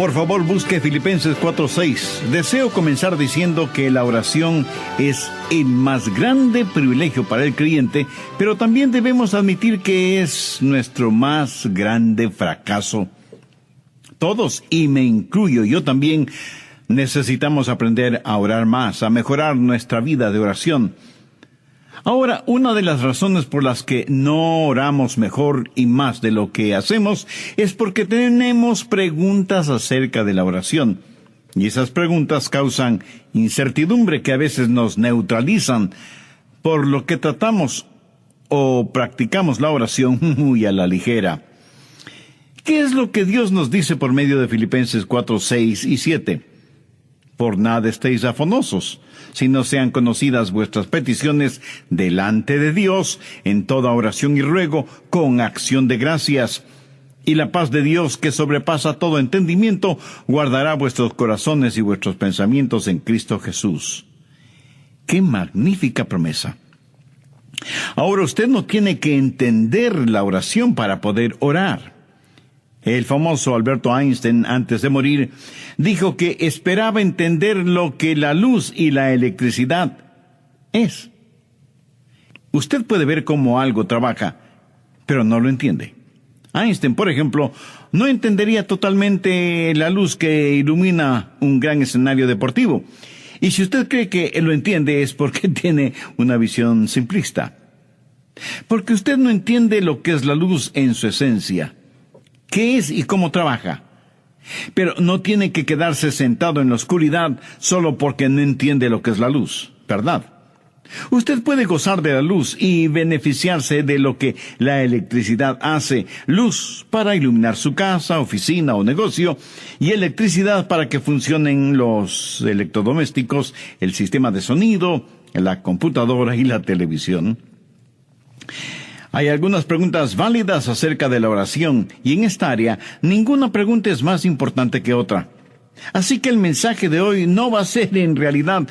Por favor, busque Filipenses 4:6. Deseo comenzar diciendo que la oración es el más grande privilegio para el creyente, pero también debemos admitir que es nuestro más grande fracaso. Todos, y me incluyo yo también, necesitamos aprender a orar más, a mejorar nuestra vida de oración. Ahora, una de las razones por las que no oramos mejor y más de lo que hacemos es porque tenemos preguntas acerca de la oración. Y esas preguntas causan incertidumbre que a veces nos neutralizan, por lo que tratamos o practicamos la oración muy a la ligera. ¿Qué es lo que Dios nos dice por medio de Filipenses 4:6 y 7? Por nada estéis afanosos, sino sean conocidas vuestras peticiones delante de Dios, en toda oración y ruego, con acción de gracias. Y la paz de Dios, que sobrepasa todo entendimiento, guardará vuestros corazones y vuestros pensamientos en Cristo Jesús. ¡Qué magnífica promesa! Ahora usted no tiene que entender la oración para poder orar. El famoso Alberto Einstein, antes de morir, dijo que esperaba entender lo que la luz y la electricidad es. Usted puede ver cómo algo trabaja, pero no lo entiende. Einstein, por ejemplo, no entendería totalmente la luz que ilumina un gran escenario deportivo. Y si usted cree que lo entiende es porque tiene una visión simplista. Porque usted no entiende lo que es la luz en su esencia. ¿Qué es y cómo trabaja? Pero no tiene que quedarse sentado en la oscuridad solo porque no entiende lo que es la luz, ¿verdad? Usted puede gozar de la luz y beneficiarse de lo que la electricidad hace. Luz para iluminar su casa, oficina o negocio, y electricidad para que funcionen los electrodomésticos, el sistema de sonido, la computadora y la televisión. Hay algunas preguntas válidas acerca de la oración, y en esta área, ninguna pregunta es más importante que otra. Así que el mensaje de hoy no va a ser en realidad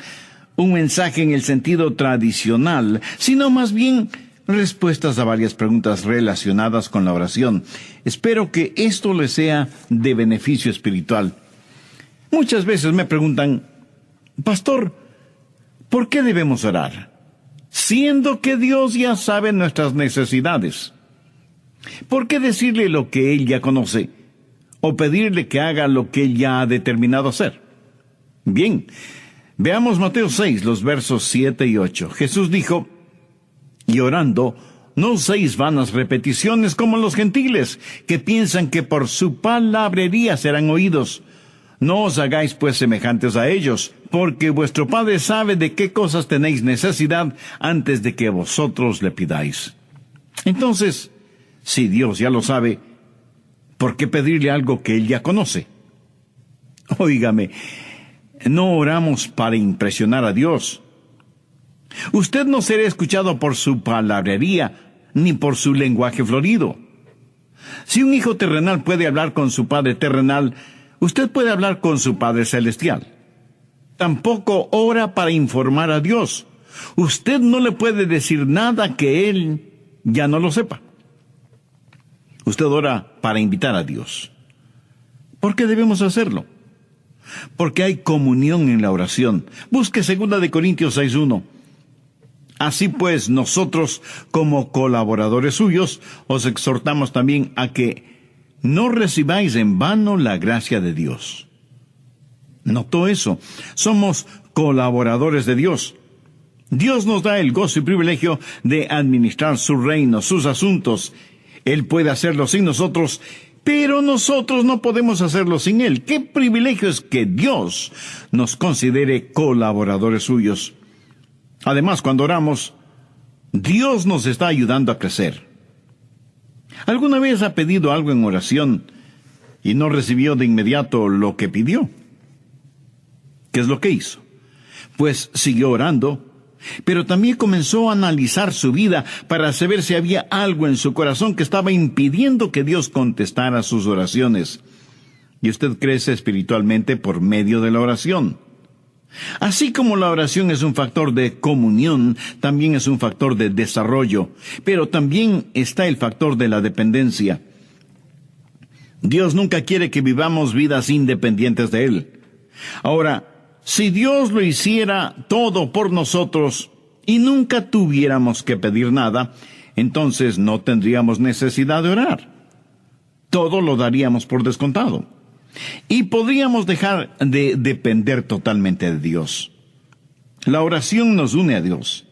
un mensaje en el sentido tradicional, sino más bien respuestas a varias preguntas relacionadas con la oración. Espero que esto les sea de beneficio espiritual. Muchas veces me preguntan, Pastor, ¿por qué debemos orar? Siendo que Dios ya sabe nuestras necesidades. ¿Por qué decirle lo que Él ya conoce? ¿O pedirle que haga lo que Él ya ha determinado hacer? Bien, veamos Mateo 6, los versos 7 y 8. Jesús dijo, y orando, no uséis vanas repeticiones como los gentiles, que piensan que por su palabrería serán oídos. No os hagáis pues semejantes a ellos, porque vuestro Padre sabe de qué cosas tenéis necesidad antes de que vosotros le pidáis. Entonces, si Dios ya lo sabe, ¿por qué pedirle algo que Él ya conoce? Óigame, no oramos para impresionar a Dios. Usted no será escuchado por su palabrería, ni por su lenguaje florido. Si un hijo terrenal puede hablar con su padre terrenal, usted puede hablar con su Padre Celestial. Tampoco ora para informar a Dios. Usted no le puede decir nada que Él ya no lo sepa. Usted ora para invitar a Dios. ¿Por qué debemos hacerlo? Porque hay comunión en la oración. Busque 2 Corintios 6:1. Así pues, nosotros, como colaboradores suyos, os exhortamos también a que no recibáis en vano la gracia de Dios. ¿Notó eso? Somos colaboradores de Dios. Dios nos da el gozo y privilegio de administrar su reino, sus asuntos. Él puede hacerlo sin nosotros, pero nosotros no podemos hacerlo sin Él. ¡Qué privilegio es que Dios nos considere colaboradores suyos! Además, cuando oramos, Dios nos está ayudando a crecer. ¿Alguna vez ha pedido algo en oración y no recibió de inmediato lo que pidió? ¿Qué es lo que hizo? Pues siguió orando, pero también comenzó a analizar su vida para saber si había algo en su corazón que estaba impidiendo que Dios contestara sus oraciones. Y usted crece espiritualmente por medio de la oración. Así como la oración es un factor de comunión, también es un factor de desarrollo, pero también está el factor de la dependencia. Dios nunca quiere que vivamos vidas independientes de Él. Ahora, si Dios lo hiciera todo por nosotros y nunca tuviéramos que pedir nada, entonces no tendríamos necesidad de orar. Todo lo daríamos por descontado. Y podríamos dejar de depender totalmente de Dios. La oración nos une a Dios.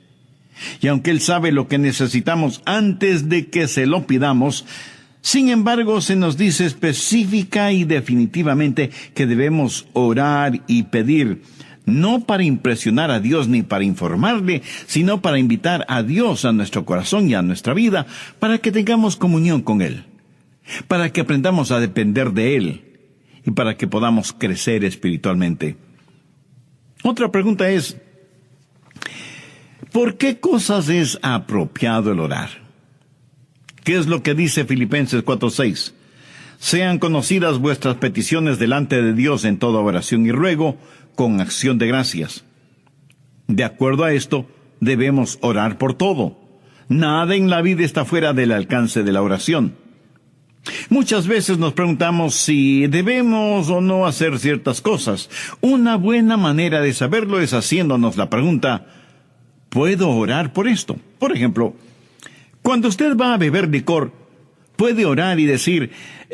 Y aunque Él sabe lo que necesitamos antes de que se lo pidamos, sin embargo se nos dice específica y definitivamente que debemos orar y pedir, no para impresionar a Dios ni para informarle, sino para invitar a Dios a nuestro corazón y a nuestra vida, para que tengamos comunión con Él, para que aprendamos a depender de Él y para que podamos crecer espiritualmente. Otra pregunta es, ¿por qué cosas es apropiado el orar? ¿Qué es lo que dice Filipenses 4:6? Sean conocidas vuestras peticiones delante de Dios en toda oración y ruego, con acción de gracias. De acuerdo a esto, debemos orar por todo. Nada en la vida está fuera del alcance de la oración. Muchas veces nos preguntamos si debemos o no hacer ciertas cosas. Una buena manera de saberlo es haciéndonos la pregunta, ¿puedo orar por esto? Por ejemplo, cuando usted va a beber licor, puede orar y decir,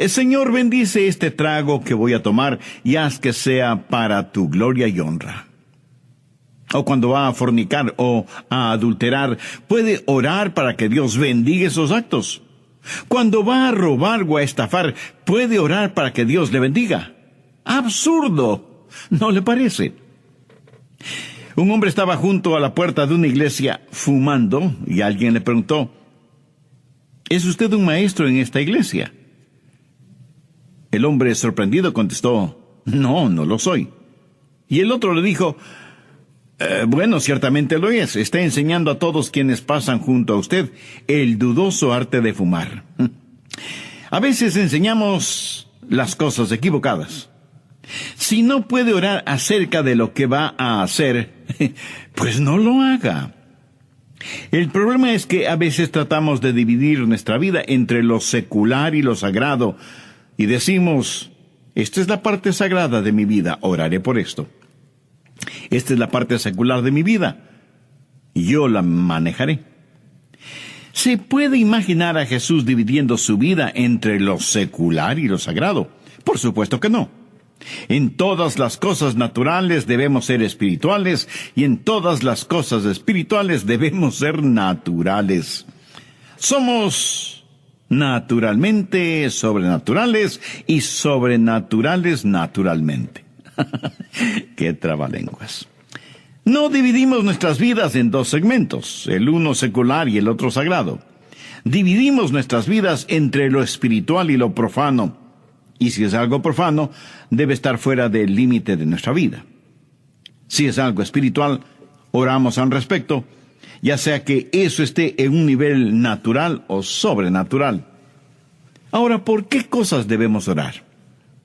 Señor, bendice este trago que voy a tomar y haz que sea para tu gloria y honra. O cuando va a fornicar o a adulterar, puede orar para que Dios bendiga esos actos. Cuando va a robar o a estafar, puede orar para que Dios le bendiga. ¡Absurdo! ¿No le parece? Un hombre estaba junto a la puerta de una iglesia fumando y alguien le preguntó, ¿es usted un maestro en esta iglesia? El hombre sorprendido contestó, no lo soy. Y el otro le dijo, bueno, ciertamente lo es. Está enseñando a todos quienes pasan junto a usted el dudoso arte de fumar. A veces enseñamos las cosas equivocadas. Si no puede orar acerca de lo que va a hacer, pues no lo haga. El problema es que a veces tratamos de dividir nuestra vida entre lo secular y lo sagrado, y decimos, esta es la parte sagrada de mi vida, oraré por esto. Esta es la parte secular de mi vida, y yo la manejaré. ¿Se puede imaginar a Jesús dividiendo su vida entre lo secular y lo sagrado? Por supuesto que no. En todas las cosas naturales debemos ser espirituales, y en todas las cosas espirituales debemos ser naturales. Somos naturalmente sobrenaturales y sobrenaturales naturalmente. ¡Qué trabalenguas! No dividimos nuestras vidas en dos segmentos, el uno secular y el otro sagrado. Dividimos nuestras vidas entre lo espiritual y lo profano. Y si es algo profano, debe estar fuera del límite de nuestra vida. Si es algo espiritual, oramos al respecto, ya sea que eso esté en un nivel natural o sobrenatural. Ahora, ¿por qué cosas debemos orar?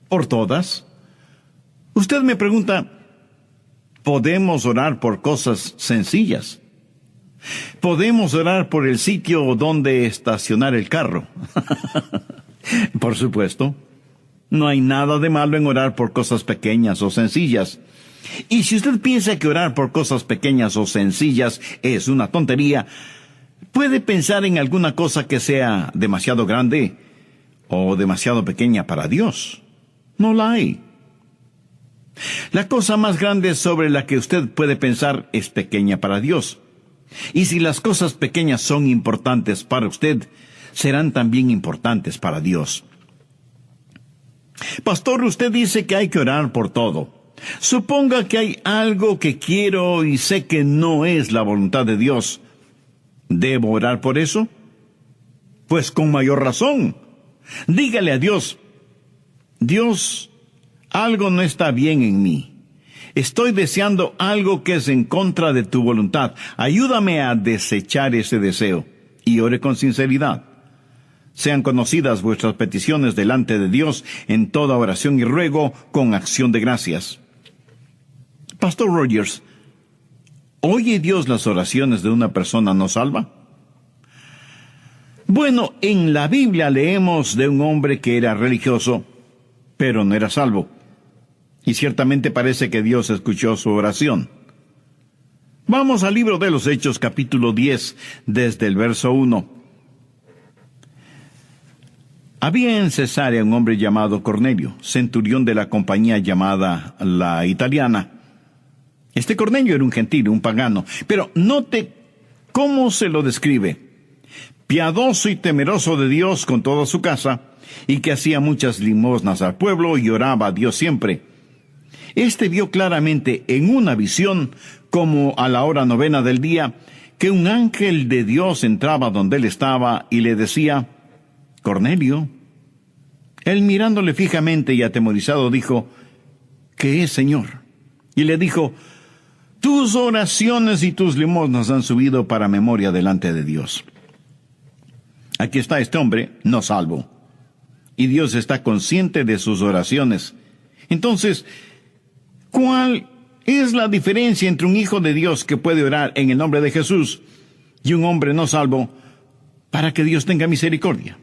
¿Por todas? Usted me pregunta, ¿podemos orar por cosas sencillas? ¿Podemos orar por el sitio donde estacionar el carro? Por supuesto. No hay nada de malo en orar por cosas pequeñas o sencillas. Y si usted piensa que orar por cosas pequeñas o sencillas es una tontería, puede pensar en alguna cosa que sea demasiado grande o demasiado pequeña para Dios. No la hay. La cosa más grande sobre la que usted puede pensar es pequeña para Dios. Y si las cosas pequeñas son importantes para usted, serán también importantes para Dios. Pastor, usted dice que hay que orar por todo. Suponga que hay algo que quiero y sé que no es la voluntad de Dios. ¿Debo orar por eso? Pues con mayor razón. Dígale a Dios, Dios, algo no está bien en mí. Estoy deseando algo que es en contra de tu voluntad. Ayúdame a desechar ese deseo. Y ore con sinceridad. Sean conocidas vuestras peticiones delante de Dios en toda oración y ruego con acción de gracias. Pastor Rogers, ¿oye Dios las oraciones de una persona no salva? Bueno, en la Biblia leemos de un hombre que era religioso, pero no era salvo. Y ciertamente parece que Dios escuchó su oración. Vamos al libro de los Hechos, capítulo 10, desde el verso 1. Había en Cesarea un hombre llamado Cornelio, centurión de la compañía llamada la Italiana. Este Cornelio era un gentil, un pagano, pero note cómo se lo describe: piadoso y temeroso de Dios con toda su casa, y que hacía muchas limosnas al pueblo y oraba a Dios siempre. Este vio claramente en una visión, como a la hora 9 del día, que un ángel de Dios entraba donde él estaba y le decía: Cornelio. Él, mirándole fijamente y atemorizado, dijo: ¿Qué es, Señor? Y le dijo: tus oraciones y tus limosnas han subido para memoria delante de Dios. Aquí está este hombre no salvo, y Dios está consciente de sus oraciones. Entonces, ¿cuál es la diferencia entre un hijo de Dios que puede orar en el nombre de Jesús y un hombre no salvo para que Dios tenga misericordia?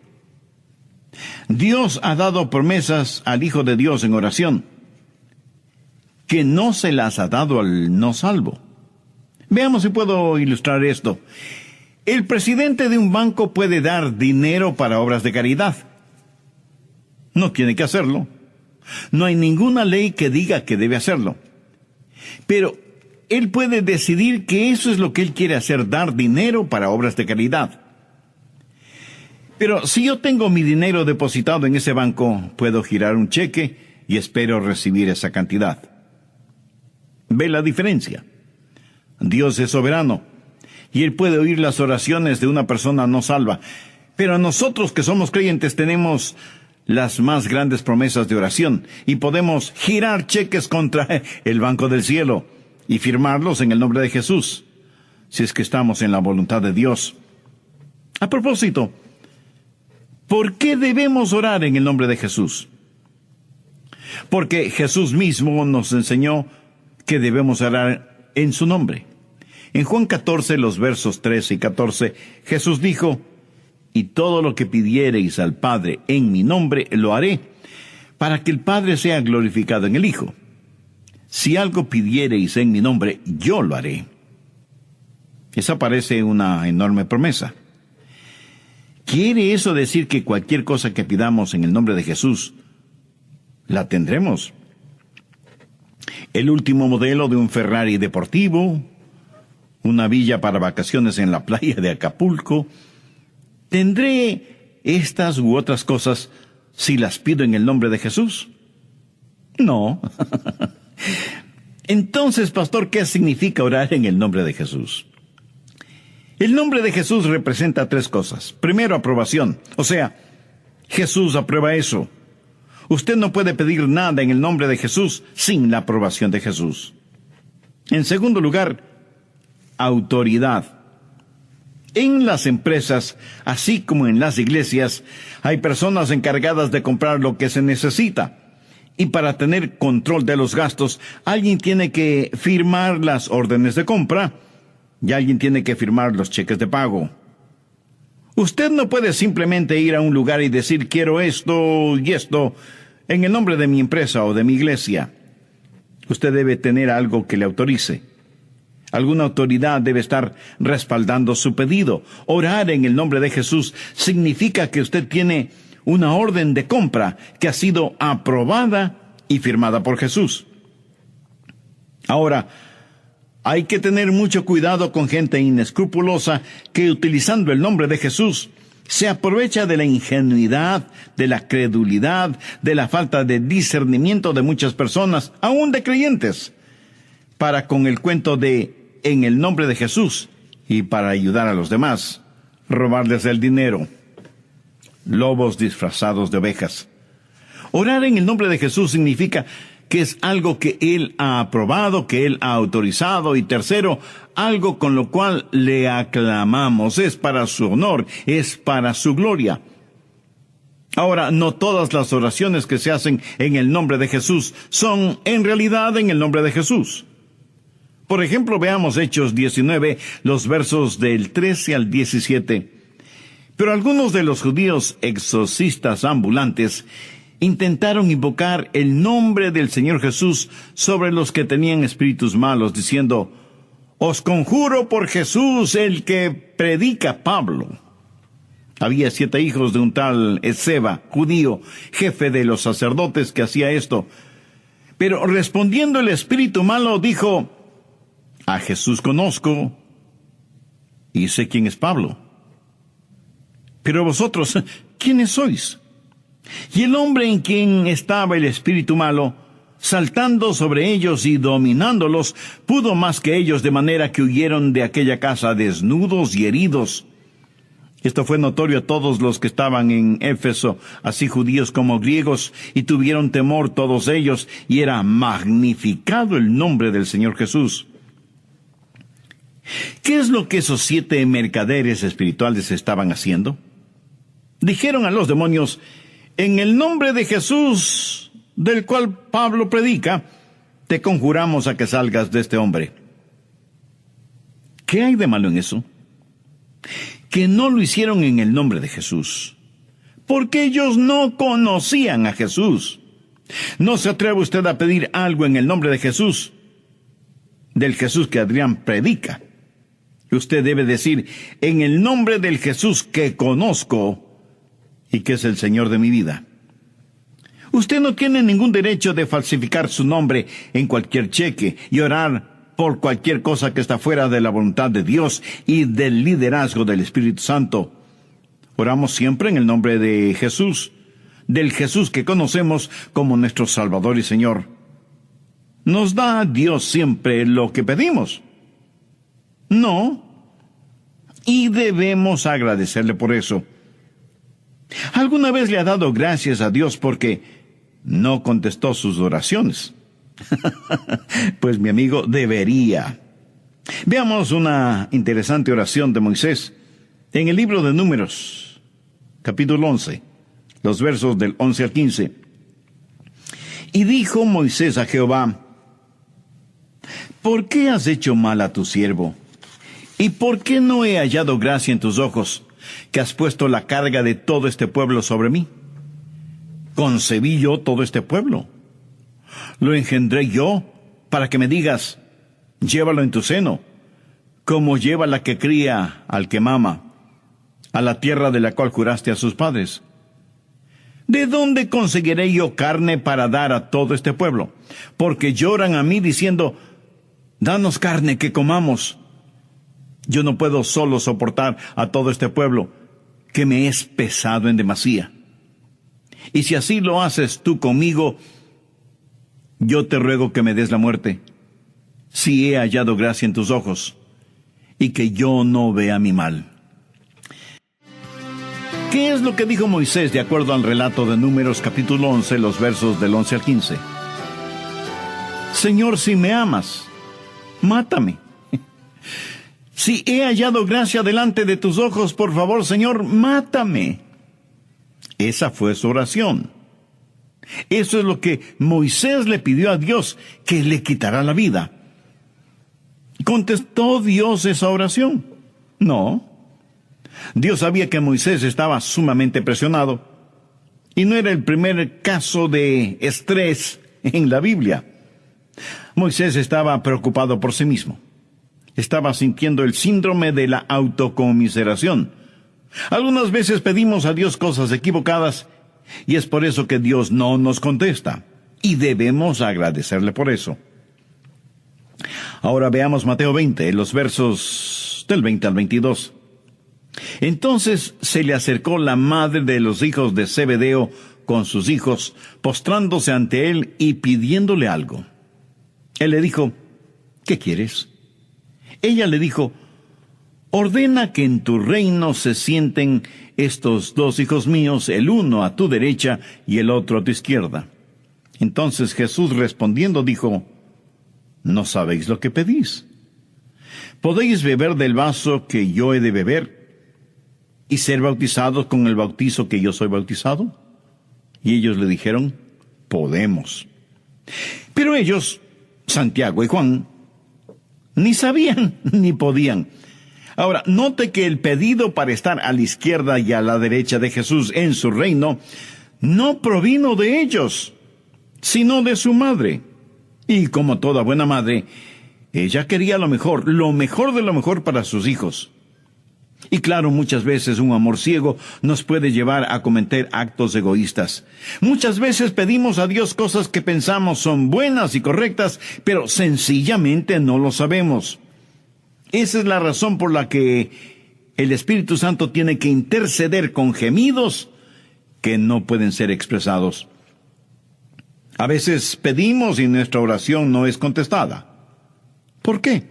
Dios ha dado promesas al Hijo de Dios en oración, que no se las ha dado al no salvo. Veamos si puedo ilustrar esto. El presidente de un banco puede dar dinero para obras de caridad. No tiene que hacerlo. No hay ninguna ley que diga que debe hacerlo. Pero él puede decidir que eso es lo que él quiere hacer, dar dinero para obras de caridad. Pero si yo tengo mi dinero depositado en ese banco, puedo girar un cheque y espero recibir esa cantidad. ¿Ve la diferencia? Dios es soberano, y Él puede oír las oraciones de una persona no salva. Pero nosotros que somos creyentes tenemos las más grandes promesas de oración, y podemos girar cheques contra el Banco del Cielo y firmarlos en el nombre de Jesús, si es que estamos en la voluntad de Dios. A propósito, ¿por qué debemos orar en el nombre de Jesús? Porque Jesús mismo nos enseñó que debemos orar en su nombre. En Juan 14, los versos 13 y 14, Jesús dijo: y todo lo que pidiereis al Padre en mi nombre, lo haré, para que el Padre sea glorificado en el Hijo. Si algo pidiereis en mi nombre, yo lo haré. Esa parece una enorme promesa. ¿Quiere eso decir que cualquier cosa que pidamos en el nombre de Jesús, la tendremos? El último modelo de un Ferrari deportivo, una villa para vacaciones en la playa de Acapulco. ¿Tendré estas u otras cosas si las pido en el nombre de Jesús? No. Entonces, pastor, ¿qué significa orar en el nombre de Jesús? El nombre de Jesús representa 3 cosas. Primero, aprobación. O sea, Jesús aprueba eso. Usted no puede pedir nada en el nombre de Jesús sin la aprobación de Jesús. En segundo lugar, autoridad. En las empresas, así como en las iglesias, hay personas encargadas de comprar lo que se necesita. Y para tener control de los gastos, alguien tiene que firmar las órdenes de compra y alguien tiene que firmar los cheques de pago. Usted no puede simplemente ir a un lugar y decir: quiero esto y esto en el nombre de mi empresa o de mi iglesia. Usted debe tener algo que le autorice. Alguna autoridad debe estar respaldando su pedido. Orar en el nombre de Jesús significa que usted tiene una orden de compra que ha sido aprobada y firmada por Jesús. Ahora, hay que tener mucho cuidado con gente inescrupulosa que, utilizando el nombre de Jesús, se aprovecha de la ingenuidad, de la credulidad, de la falta de discernimiento de muchas personas, aún de creyentes, para, con el cuento de en el nombre de Jesús y para ayudar a los demás, robarles el dinero. Lobos disfrazados de ovejas. Orar en el nombre de Jesús significa que es algo que Él ha aprobado, que Él ha autorizado, y tercero, algo con lo cual le aclamamos. Es para su honor, es para su gloria. Ahora, no todas las oraciones que se hacen en el nombre de Jesús son en realidad en el nombre de Jesús. Por ejemplo, veamos Hechos 19, los versos del 13 al 17. Pero algunos de los judíos exorcistas ambulantes intentaron invocar el nombre del Señor Jesús sobre los que tenían espíritus malos, diciendo: «Os conjuro por Jesús, el que predica Pablo». Había 7 hijos de un tal Esceva, judío, jefe de los sacerdotes, que hacía esto. Pero respondiendo el espíritu malo, dijo: «A Jesús conozco, y sé quién es Pablo. Pero vosotros, ¿quiénes sois?». Y el hombre en quien estaba el espíritu malo, saltando sobre ellos y dominándolos, pudo más que ellos, de manera que huyeron de aquella casa desnudos y heridos. Esto fue notorio a todos los que estaban en Éfeso, así judíos como griegos, y tuvieron temor todos ellos, y era magnificado el nombre del Señor Jesús. ¿Qué es lo que esos 7 mercaderes espirituales estaban haciendo? Dijeron a los demonios: «En el nombre de Jesús, del cual Pablo predica, te conjuramos a que salgas de este hombre». ¿Qué hay de malo en eso? Que no lo hicieron en el nombre de Jesús, porque ellos no conocían a Jesús. No se atreve usted a pedir algo en el nombre de Jesús, del Jesús que Adrián predica. Usted debe decir: «En el nombre del Jesús que conozco y que es el Señor de mi vida». Usted no tiene ningún derecho de falsificar su nombre en cualquier cheque y orar por cualquier cosa que está fuera de la voluntad de Dios y del liderazgo del Espíritu Santo. Oramos siempre en el nombre de Jesús, del Jesús que conocemos como nuestro Salvador y Señor. ¿Nos da Dios siempre lo que pedimos? No. Y debemos agradecerle por eso. ¿Alguna vez le ha dado gracias a Dios porque no contestó sus oraciones? Pues mi amigo, debería. Veamos una interesante oración de Moisés en el libro de Números, capítulo 11, los versos del 11 al 15. Y dijo Moisés a Jehová: «¿Por qué has hecho mal a tu siervo? ¿Y por qué no he hallado gracia en tus ojos, que has puesto la carga de todo este pueblo sobre mí? ¿Concebí yo todo este pueblo? ¿Lo engendré yo para que me digas: llévalo en tu seno, como lleva la que cría al que mama, a la tierra de la cual juraste a sus padres? ¿De dónde conseguiré yo carne para dar a todo este pueblo? Porque lloran a mí diciendo: danos carne que comamos. Yo no puedo solo soportar a todo este pueblo, que me es pesado en demasía. Y si así lo haces tú conmigo, yo te ruego que me des la muerte, si he hallado gracia en tus ojos, y que yo no vea mi mal». ¿Qué es lo que dijo Moisés de acuerdo al relato de Números capítulo 11, los versos del 11 al 15? «Señor, si me amas, mátame. Si he hallado gracia delante de tus ojos, por favor, Señor, mátame». Esa fue su oración. Eso es lo que Moisés le pidió a Dios, que le quitará la vida. ¿Contestó Dios esa oración? No. Dios sabía que Moisés estaba sumamente presionado, y no era el primer caso de estrés en la Biblia. Moisés estaba preocupado por sí mismo. Estaba sintiendo el síndrome de la autocomiseración. Algunas veces pedimos a Dios cosas equivocadas, y es por eso que Dios no nos contesta, y debemos agradecerle por eso. Ahora veamos Mateo 20, los versos del 20 al 22. Entonces se le acercó la madre de los hijos de Zebedeo con sus hijos, postrándose ante él y pidiéndole algo. Él le dijo: ¿qué quieres? Ella le dijo: ordena que en tu reino se sienten estos 2 hijos míos, el uno a tu derecha y el otro a tu izquierda. Entonces Jesús respondiendo dijo: no sabéis lo que pedís. ¿Podéis beber del vaso que yo he de beber y ser bautizados con el bautizo que yo soy bautizado? Y ellos le dijeron: podemos. Pero ellos, Santiago y Juan, ni sabían ni podían. Ahora, note que el pedido para estar a la izquierda y a la derecha de Jesús en su reino no provino de ellos, sino de su madre. Y como toda buena madre, ella quería lo mejor de lo mejor para sus hijos. Y claro, muchas veces un amor ciego nos puede llevar a cometer actos egoístas. Muchas veces pedimos a Dios cosas que pensamos son buenas y correctas, pero sencillamente no lo sabemos. Esa es la razón por la que el Espíritu Santo tiene que interceder con gemidos que no pueden ser expresados. A veces pedimos y nuestra oración no es contestada. ¿Por qué?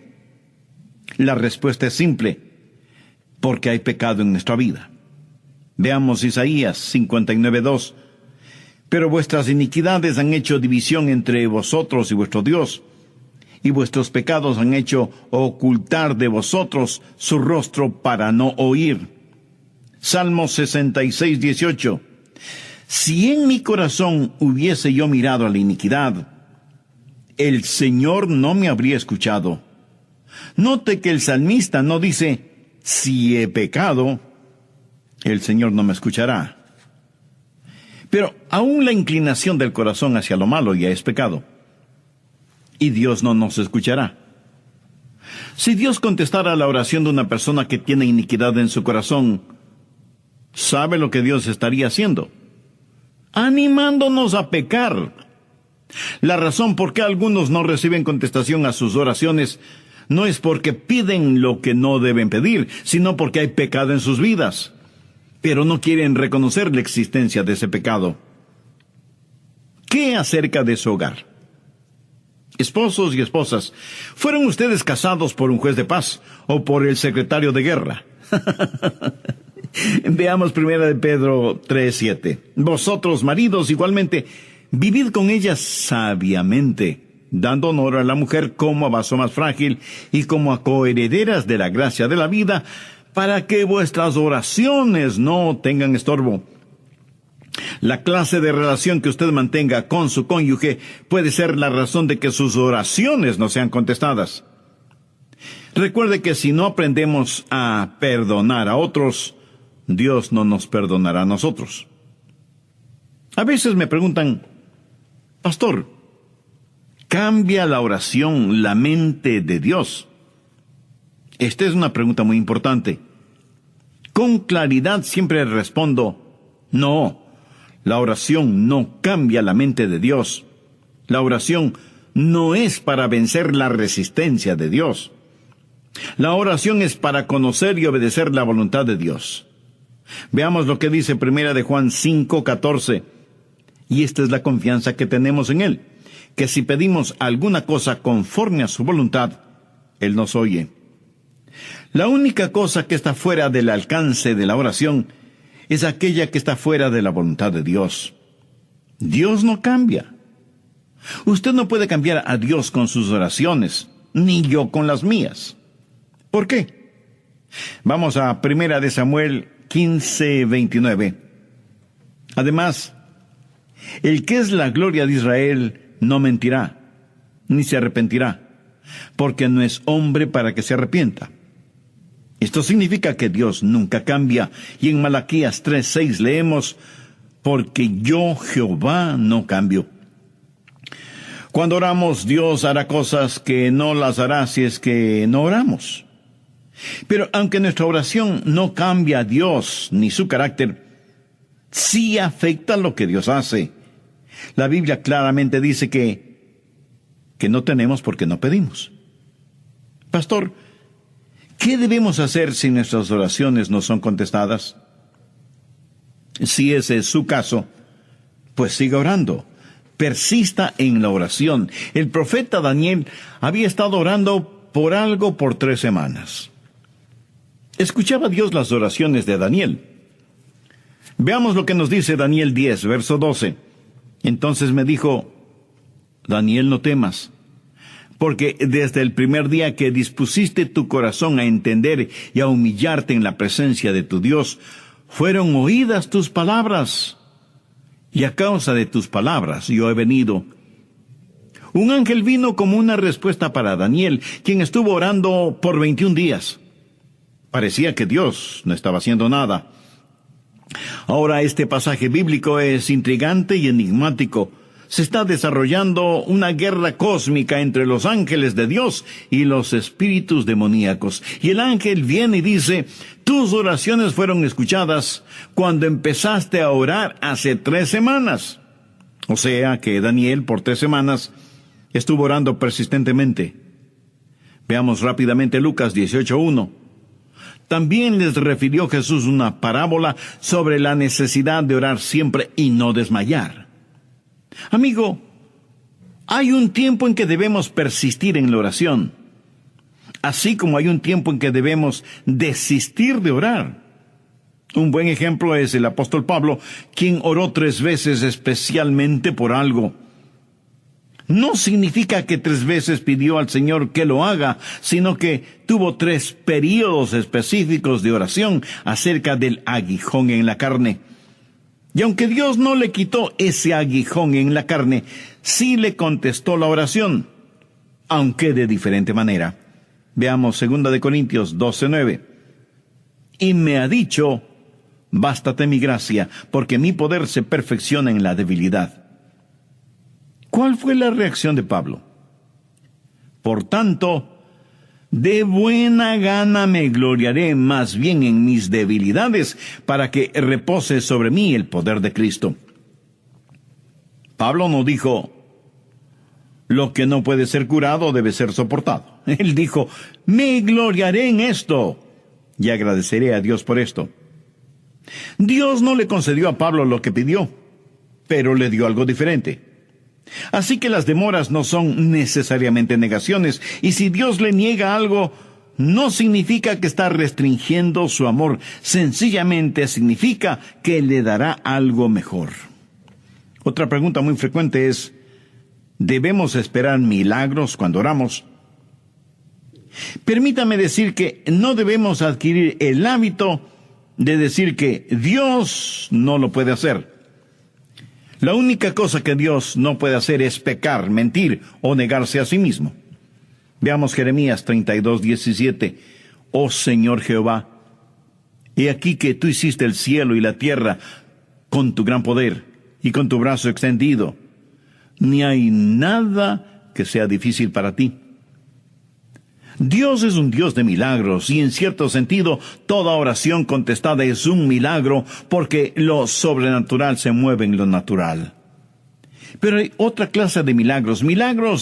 La respuesta es simple: porque hay pecado en nuestra vida. Veamos Isaías 59:2. Pero vuestras iniquidades han hecho división entre vosotros y vuestro Dios, y vuestros pecados han hecho ocultar de vosotros su rostro para no oír. Salmos 66:18. Si en mi corazón hubiese yo mirado a la iniquidad, el Señor no me habría escuchado. Note que el salmista no dice: si he pecado, el Señor no me escuchará. Pero aún la inclinación del corazón hacia lo malo ya es pecado, y Dios no nos escuchará. Si Dios contestara la oración de una persona que tiene iniquidad en su corazón, ¿sabe lo que Dios estaría haciendo? Animándonos a pecar. La razón por qué algunos no reciben contestación a sus oraciones no es porque piden lo que no deben pedir, sino porque hay pecado en sus vidas, pero no quieren reconocer la existencia de ese pecado. ¿Qué acerca de su hogar? Esposos y esposas, ¿fueron ustedes casados por un juez de paz o por el secretario de guerra? Veamos 1 de Pedro 3:7. Vosotros, maridos, igualmente, vivid con ellas sabiamente, dando honor a la mujer como a vaso más frágil y como a coherederas de la gracia de la vida, para que vuestras oraciones no tengan estorbo. La clase de relación que usted mantenga con su cónyuge puede ser la razón de que sus oraciones no sean contestadas. Recuerde que si no aprendemos a perdonar a otros, Dios no nos perdonará a nosotros. A veces me preguntan: Pastor, ¿cambia la oración la mente de Dios? Esta es una pregunta muy importante. Con claridad siempre respondo: no, la oración no cambia la mente de Dios. La oración no es para vencer la resistencia de Dios. La oración es para conocer y obedecer la voluntad de Dios. Veamos lo que dice 1 de Juan 5:14. Y esta es la confianza que tenemos en Él, que si pedimos alguna cosa conforme a su voluntad, Él nos oye. La única cosa que está fuera del alcance de la oración es aquella que está fuera de la voluntad de Dios. Dios no cambia. Usted no puede cambiar a Dios con sus oraciones, ni yo con las mías. ¿Por qué? Vamos a 1 de Samuel 15:29. Además, el que es la gloria de Israel no mentirá, ni se arrepentirá, porque no es hombre para que se arrepienta. Esto significa que Dios nunca cambia, y en Malaquías 3:6 leemos: porque yo, Jehová, no cambio. Cuando oramos, Dios hará cosas que no las hará si es que no oramos. Pero aunque nuestra oración no cambia a Dios ni su carácter, sí afecta lo que Dios hace. La Biblia claramente dice que no tenemos porque no pedimos. Pastor, ¿qué debemos hacer si nuestras oraciones no son contestadas? Si ese es su caso, pues siga orando. Persista en la oración. El profeta Daniel había estado orando por algo por 3 semanas. Escuchaba Dios las oraciones de Daniel. Veamos lo que nos dice Daniel 10, verso 12. Entonces me dijo: Daniel, no temas, porque desde el primer día que dispusiste tu corazón a entender y a humillarte en la presencia de tu Dios, fueron oídas tus palabras, y a causa de tus palabras yo he venido. Un ángel vino como una respuesta para Daniel, quien estuvo orando por 21 días. Parecía que Dios no estaba haciendo nada. Ahora este pasaje bíblico es intrigante y enigmático. Se está desarrollando una guerra cósmica entre los ángeles de Dios y los espíritus demoníacos. Y el ángel viene y dice: tus oraciones fueron escuchadas cuando empezaste a orar hace 3 semanas. O sea que Daniel por 3 semanas estuvo orando persistentemente. Veamos rápidamente Lucas 18:1. También les refirió Jesús una parábola sobre la necesidad de orar siempre y no desmayar. Amigo, hay un tiempo en que debemos persistir en la oración, así como hay un tiempo en que debemos desistir de orar. Un buen ejemplo es el apóstol Pablo, quien oró 3 veces especialmente por algo. No significa que 3 veces pidió al Señor que lo haga, sino que tuvo 3 períodos específicos de oración acerca del aguijón en la carne. Y aunque Dios no le quitó ese aguijón en la carne, sí le contestó la oración, aunque de diferente manera. Veamos 2 Corintios 12:9. Y me ha dicho: bástate mi gracia, porque mi poder se perfecciona en la debilidad. ¿Cuál fue la reacción de Pablo? Por tanto, de buena gana me gloriaré más bien en mis debilidades, para que repose sobre mí el poder de Cristo. Pablo no dijo: lo que no puede ser curado debe ser soportado. Él dijo: me gloriaré en esto, y agradeceré a Dios por esto. Dios no le concedió a Pablo lo que pidió, pero le dio algo diferente. Así que las demoras no son necesariamente negaciones, y si Dios le niega algo, no significa que está restringiendo su amor, sencillamente significa que le dará algo mejor. Otra pregunta muy frecuente es: ¿debemos esperar milagros cuando oramos? Permítame decir que no debemos adquirir el hábito de decir que Dios no lo puede hacer. La única cosa que Dios no puede hacer es pecar, mentir o negarse a sí mismo. Veamos Jeremías 32:17. Oh Señor Jehová, he aquí que tú hiciste el cielo y la tierra con tu gran poder y con tu brazo extendido. Ni hay nada que sea difícil para ti. Dios es un Dios de milagros, y en cierto sentido, toda oración contestada es un milagro, porque lo sobrenatural se mueve en lo natural. Pero hay otra clase de milagros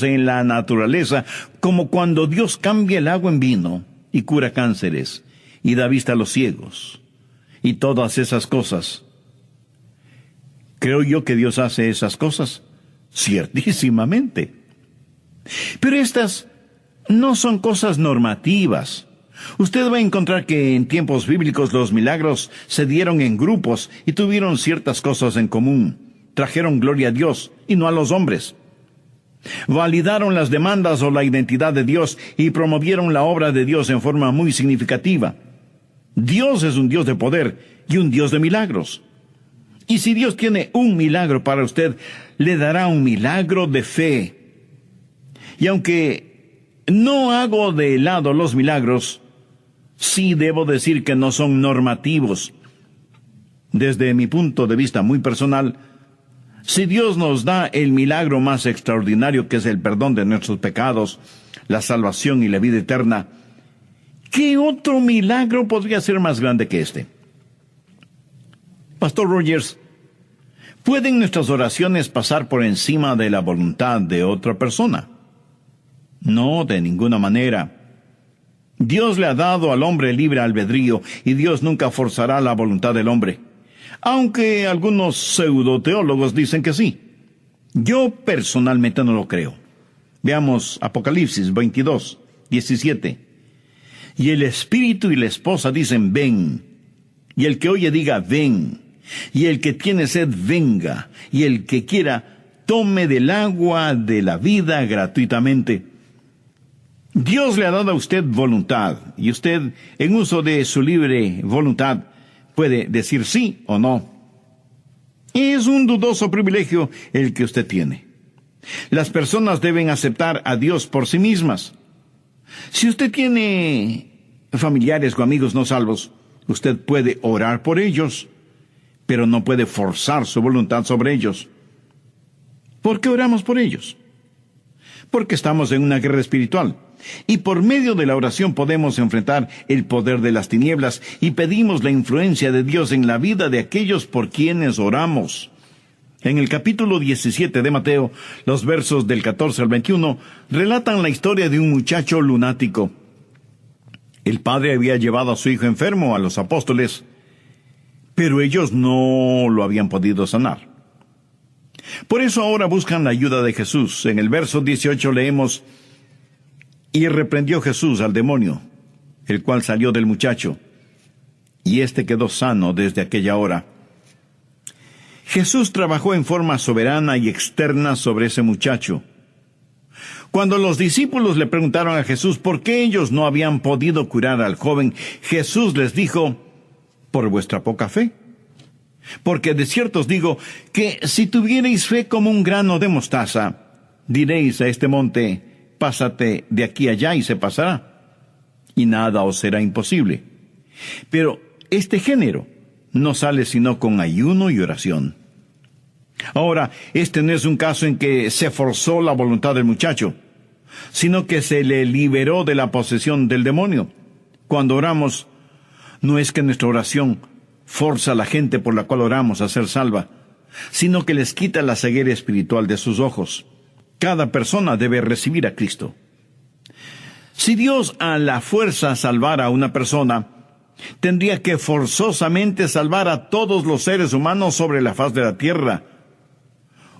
en la naturaleza, como cuando Dios cambia el agua en vino, y cura cánceres, y da vista a los ciegos, y todas esas cosas. ¿Creo yo que Dios hace esas cosas? Ciertísimamente. Pero estas no son cosas normativas. Usted va a encontrar que en tiempos bíblicos los milagros se dieron en grupos y tuvieron ciertas cosas en común. Trajeron gloria a Dios y no a los hombres. Validaron las demandas o la identidad de Dios y promovieron la obra de Dios en forma muy significativa. Dios es un Dios de poder y un Dios de milagros. Y si Dios tiene un milagro para usted, le dará un milagro de fe. Y aunque no hago de lado los milagros, sí debo decir que no son normativos. Desde mi punto de vista muy personal, si Dios nos da el milagro más extraordinario, que es el perdón de nuestros pecados, la salvación y la vida eterna, ¿qué otro milagro podría ser más grande que este? Pastor Rogers, ¿pueden nuestras oraciones pasar por encima de la voluntad de otra persona? No, de ninguna manera. Dios le ha dado al hombre libre albedrío, y Dios nunca forzará la voluntad del hombre, aunque algunos pseudoteólogos dicen que sí. Yo personalmente no lo creo. Veamos Apocalipsis 22:17. Y el espíritu y la esposa dicen: ven. Y el que oye diga: ven. Y el que tiene sed, venga. Y el que quiera, tome del agua de la vida gratuitamente. Dios le ha dado a usted voluntad, y usted, en uso de su libre voluntad, puede decir sí o no. Es un dudoso privilegio el que usted tiene. Las personas deben aceptar a Dios por sí mismas. Si usted tiene familiares o amigos no salvos, usted puede orar por ellos, pero no puede forzar su voluntad sobre ellos. ¿Por qué oramos por ellos? Porque estamos en una guerra espiritual, y por medio de la oración podemos enfrentar el poder de las tinieblas y pedimos la influencia de Dios en la vida de aquellos por quienes oramos. En el capítulo 17 de Mateo, los versos del 14 al 21, relatan la historia de un muchacho lunático. El padre había llevado a su hijo enfermo a los apóstoles, pero ellos no lo habían podido sanar. Por eso ahora buscan la ayuda de Jesús. En el verso 18 leemos: Y reprendió Jesús al demonio, el cual salió del muchacho, y éste quedó sano desde aquella hora. Jesús trabajó en forma soberana y externa sobre ese muchacho. Cuando los discípulos le preguntaron a Jesús por qué ellos no habían podido curar al joven, Jesús les dijo: por vuestra poca fe. Porque de cierto os digo que si tuvierais fe como un grano de mostaza, diréis a este monte: pásate de aquí allá, y se pasará, y nada os será imposible. Pero este género no sale sino con ayuno y oración. Ahora, este no es un caso en que se forzó la voluntad del muchacho, sino que se le liberó de la posesión del demonio. Cuando oramos, no es que nuestra oración forza a la gente por la cual oramos a ser salva, sino que les quita la ceguera espiritual de sus ojos. Cada persona debe recibir a Cristo. Si Dios a la fuerza salvara a una persona, tendría que forzosamente salvar a todos los seres humanos sobre la faz de la tierra.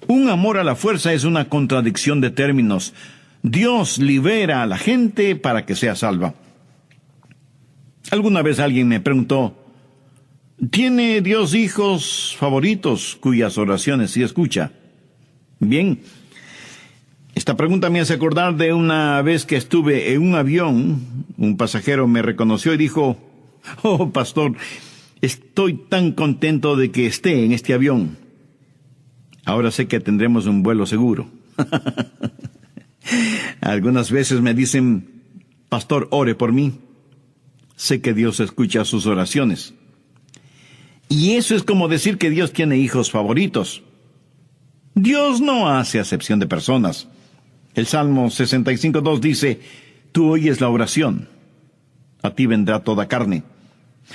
Un amor a la fuerza es una contradicción de términos. Dios libera a la gente para que sea salva. Alguna vez alguien me preguntó: ¿tiene Dios hijos favoritos cuyas oraciones sí escucha? Bien, esta pregunta me hace acordar de una vez que estuve en un avión. Un pasajero me reconoció y dijo: oh, pastor, estoy tan contento de que esté en este avión. Ahora sé que tendremos un vuelo seguro. Algunas veces me dicen: pastor, ore por mí. Sé que Dios escucha sus oraciones. Y eso es como decir que Dios tiene hijos favoritos. Dios no hace acepción de personas. El Salmo 65:2 dice: tú oyes la oración, a ti vendrá toda carne.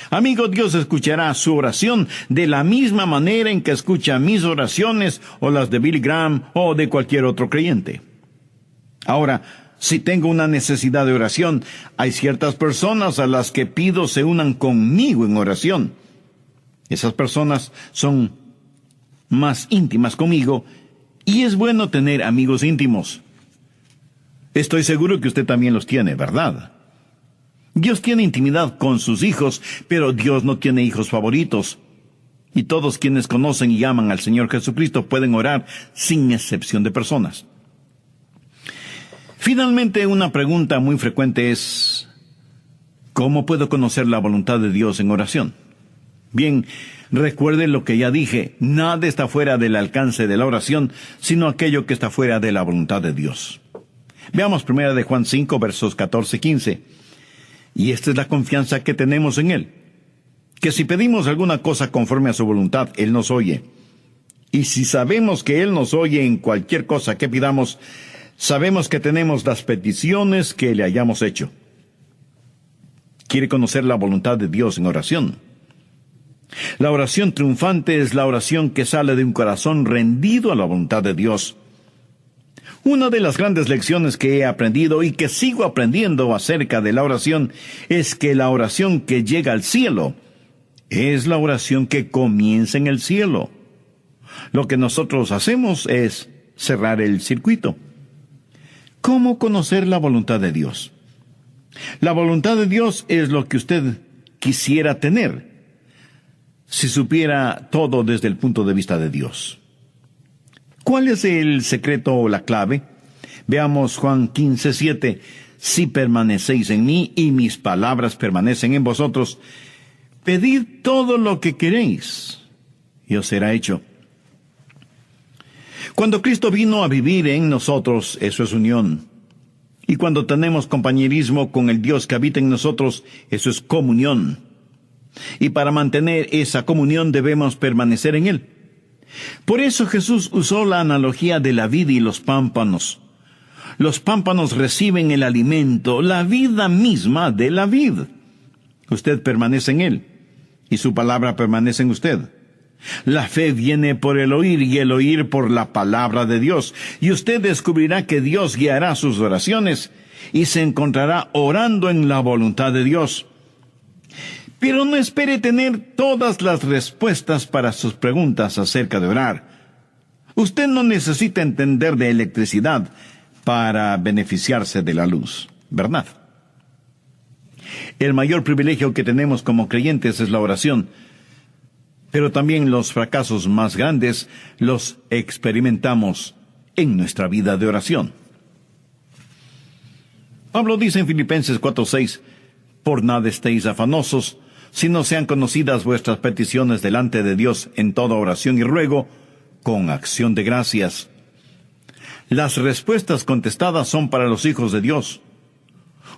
Amigo, Dios escuchará su oración de la misma manera en que escucha mis oraciones o las de Billy Graham o de cualquier otro creyente. Ahora, si tengo una necesidad de oración, hay ciertas personas a las que pido se unan conmigo en oración. Esas personas son más íntimas conmigo, y es bueno tener amigos íntimos. Estoy seguro que usted también los tiene, ¿verdad? Dios tiene intimidad con sus hijos, pero Dios no tiene hijos favoritos. Y todos quienes conocen y aman al Señor Jesucristo pueden orar sin excepción de personas. Finalmente, una pregunta muy frecuente es: ¿cómo puedo conocer la voluntad de Dios en oración? Bien, recuerde lo que ya dije: nada está fuera del alcance de la oración, sino aquello que está fuera de la voluntad de Dios. Veamos 1 de Juan 5, versos 14 y 15. Y esta es la confianza que tenemos en Él, que si pedimos alguna cosa conforme a su voluntad, Él nos oye. Y si sabemos que Él nos oye en cualquier cosa que pidamos, sabemos que tenemos las peticiones que le hayamos hecho. ¿Quiere conocer la voluntad de Dios en oración? La oración triunfante es la oración que sale de un corazón rendido a la voluntad de Dios. Una de las grandes lecciones que he aprendido y que sigo aprendiendo acerca de la oración es que la oración que llega al cielo es la oración que comienza en el cielo. Lo que nosotros hacemos es cerrar el circuito. ¿Cómo conocer la voluntad de Dios? La voluntad de Dios es lo que usted quisiera tener si supiera todo desde el punto de vista de Dios. ¿Cuál es el secreto o la clave? Veamos Juan 15:7. Si permanecéis en mí y mis palabras permanecen en vosotros, pedid todo lo que queréis y os será hecho. Cuando Cristo vino a vivir en nosotros, eso es unión. Y cuando tenemos compañerismo con el Dios que habita en nosotros, eso es comunión. Y para mantener esa comunión debemos permanecer en Él. Por eso Jesús usó la analogía de la vid y los pámpanos. Los pámpanos reciben el alimento, la vida misma de la vid. Usted permanece en Él, y su palabra permanece en usted. La fe viene por el oír, y el oír por la palabra de Dios. Y usted descubrirá que Dios guiará sus oraciones, y se encontrará orando en la voluntad de Dios. Pero no espere tener todas las respuestas para sus preguntas acerca de orar. Usted no necesita entender de electricidad para beneficiarse de la luz, ¿verdad? El mayor privilegio que tenemos como creyentes es la oración, pero también los fracasos más grandes los experimentamos en nuestra vida de oración. Pablo dice en Filipenses 4:6, «Por nada estéis afanosos, sino sean conocidas vuestras peticiones delante de Dios en toda oración y ruego, con acción de gracias». Las respuestas contestadas son para los hijos de Dios.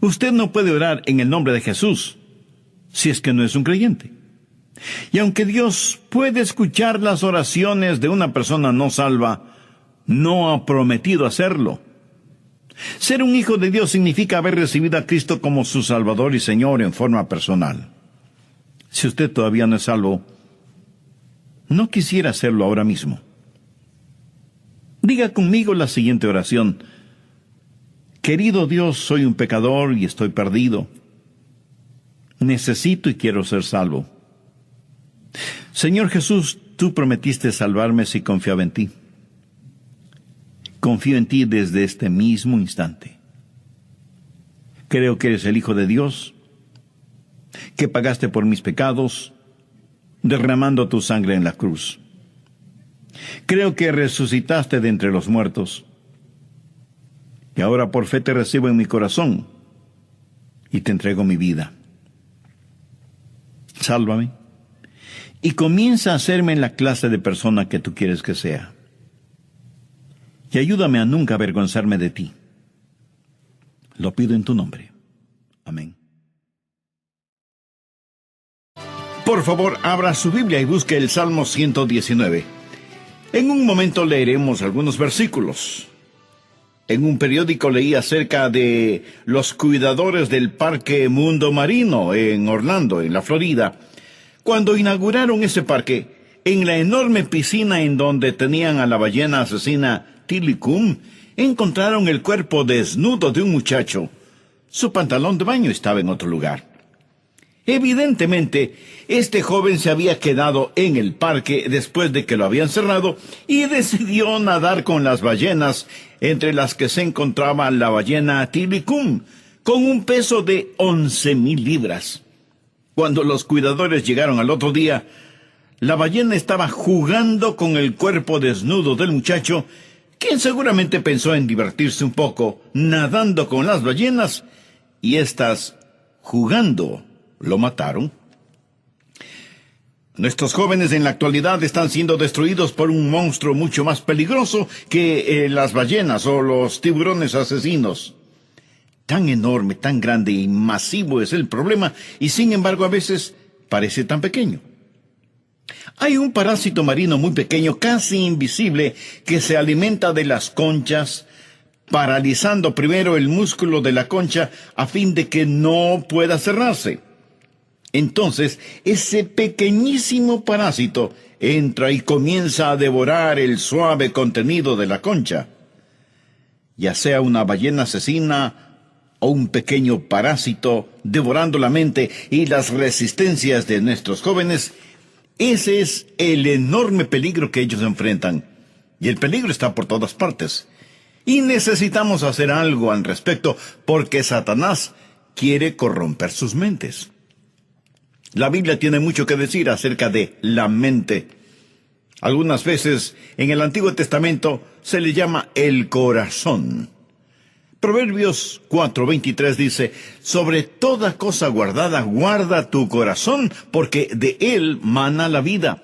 Usted no puede orar en el nombre de Jesús si es que no es un creyente. Y aunque Dios puede escuchar las oraciones de una persona no salva, no ha prometido hacerlo. Ser un hijo de Dios significa haber recibido a Cristo como su Salvador y Señor en forma personal. Si usted todavía no es salvo, no quisiera hacerlo ahora mismo. Diga conmigo la siguiente oración: «Querido Dios, soy un pecador y estoy perdido. Necesito y quiero ser salvo. Señor Jesús, tú prometiste salvarme si confiaba en ti. Confío en ti desde este mismo instante. Creo que eres el Hijo de Dios, que pagaste por mis pecados, derramando tu sangre en la cruz. Creo que resucitaste de entre los muertos. Y ahora por fe te recibo en mi corazón y te entrego mi vida. Sálvame y comienza a hacerme la clase de persona que tú quieres que sea. Y ayúdame a nunca avergonzarme de ti. Lo pido en tu nombre. Amén». Por favor, abra su Biblia y busque el Salmo 119. En un momento leeremos algunos versículos. En un periódico leí acerca de los cuidadores del Parque Mundo Marino en Orlando, en la Florida. Cuando inauguraron ese parque, en la enorme piscina en donde tenían a la ballena asesina Tilikum, encontraron el cuerpo desnudo de un muchacho. Su pantalón de baño estaba en otro lugar. Evidentemente, este joven se había quedado en el parque después de que lo habían cerrado y decidió nadar con las ballenas, entre las que se encontraba la ballena Tilikum, con un peso de 11,000 libras. Cuando los cuidadores llegaron al otro día, la ballena estaba jugando con el cuerpo desnudo del muchacho, quien seguramente pensó en divertirse un poco nadando con las ballenas, y éstas, jugando, lo mataron. Nuestros jóvenes en la actualidad están siendo destruidos por un monstruo mucho más peligroso que las ballenas o los tiburones asesinos. Tan enorme, tan grande y masivo es el problema, y sin embargo a veces parece tan pequeño. Hay un parásito marino muy pequeño, casi invisible, que se alimenta de las conchas, paralizando primero el músculo de la concha a fin de que no pueda cerrarse. Entonces, ese pequeñísimo parásito entra y comienza a devorar el suave contenido de la concha. Ya sea una ballena asesina o un pequeño parásito devorando la mente y las resistencias de nuestros jóvenes, ese es el enorme peligro que ellos enfrentan. Y el peligro está por todas partes. Y necesitamos hacer algo al respecto, porque Satanás quiere corromper sus mentes. La Biblia tiene mucho que decir acerca de la mente. Algunas veces en el Antiguo Testamento se le llama el corazón. Proverbios 4:23 dice: «Sobre toda cosa guardada, guarda tu corazón, porque de él mana la vida».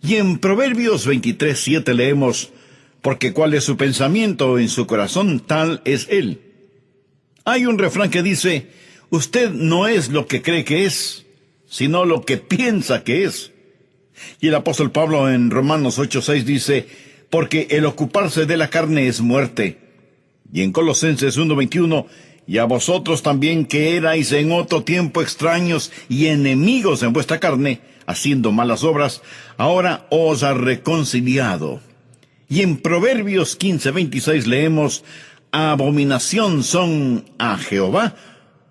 Y en Proverbios 23:7 leemos: «Porque cuál es su pensamiento en su corazón, tal es él». Hay un refrán que dice, usted no es lo que cree que es, sino lo que piensa que es. Y el apóstol Pablo en Romanos 8:6 dice, porque el ocuparse de la carne es muerte. Y en Colosenses 1:21, y a vosotros también que erais en otro tiempo extraños y enemigos en vuestra carne, haciendo malas obras, ahora os ha reconciliado. Y en Proverbios 15:26 leemos, abominación son a Jehová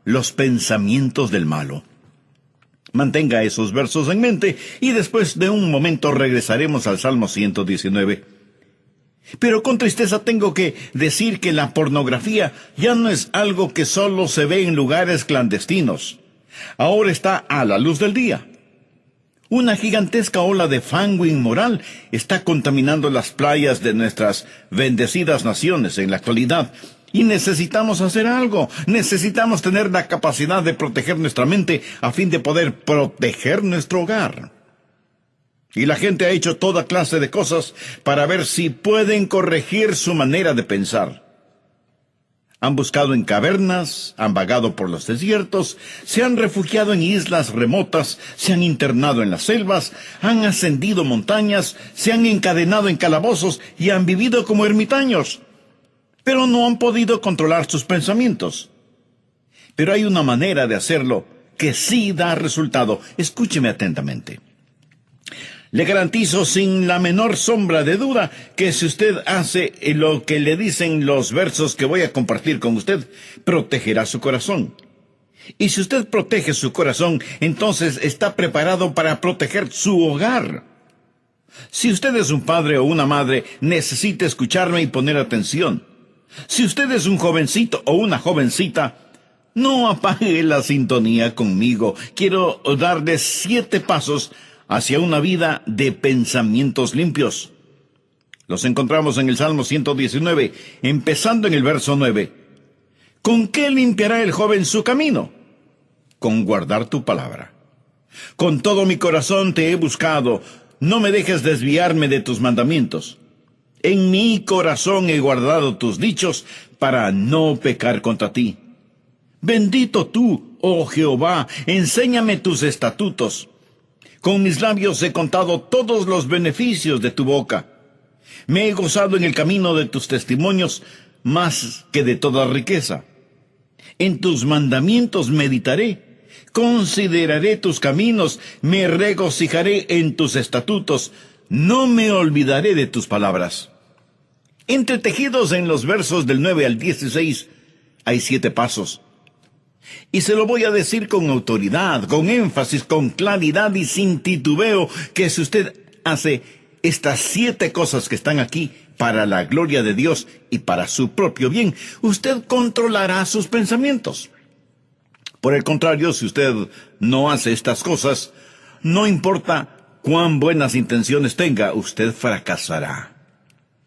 los pensamientos del malo. Mantenga esos versos en mente y después de un momento regresaremos al Salmo 119. Pero con tristeza tengo que decir que la pornografía ya no es algo que solo se ve en lugares clandestinos. Ahora está a la luz del día. Una gigantesca ola de fango inmoral está contaminando las playas de nuestras bendecidas naciones en la actualidad. Y necesitamos hacer algo. Necesitamos tener la capacidad de proteger nuestra mente a fin de poder proteger nuestro hogar. Y la gente ha hecho toda clase de cosas para ver si pueden corregir su manera de pensar. Han buscado en cavernas, han vagado por los desiertos, se han refugiado en islas remotas, se han internado en las selvas, han ascendido montañas, se han encadenado en calabozos y han vivido como ermitaños. Pero no han podido controlar sus pensamientos. Pero hay una manera de hacerlo que sí da resultado. Escúcheme atentamente. Le garantizo sin la menor sombra de duda que si usted hace lo que le dicen los versos que voy a compartir con usted, protegerá su corazón. Y si usted protege su corazón, entonces está preparado para proteger su hogar. Si usted es un padre o una madre, necesita escucharme y poner atención. Si usted es un jovencito o una jovencita, no apague la sintonía conmigo. Quiero darle 7 pasos hacia una vida de pensamientos limpios. Los encontramos en el Salmo 119, empezando en el verso 9. ¿Con qué limpiará el joven su camino? Con guardar tu palabra. Con todo mi corazón te he buscado, no me dejes desviarme de tus mandamientos. En mi corazón he guardado tus dichos para no pecar contra ti. Bendito tú, oh Jehová, enséñame tus estatutos. Con mis labios he contado todos los beneficios de tu boca. Me he gozado en el camino de tus testimonios más que de toda riqueza. En tus mandamientos meditaré, consideraré tus caminos, me regocijaré en tus estatutos, no me olvidaré de tus palabras. Entretejidos en los versos del 9 al 16 hay 7 pasos. Y se lo voy a decir con autoridad, con énfasis, con claridad y sin titubeo, que si usted hace estas 7 cosas que están aquí para la gloria de Dios y para su propio bien, usted controlará sus pensamientos. Por el contrario, si usted no hace estas cosas, no importa cuán buenas intenciones tenga, usted fracasará.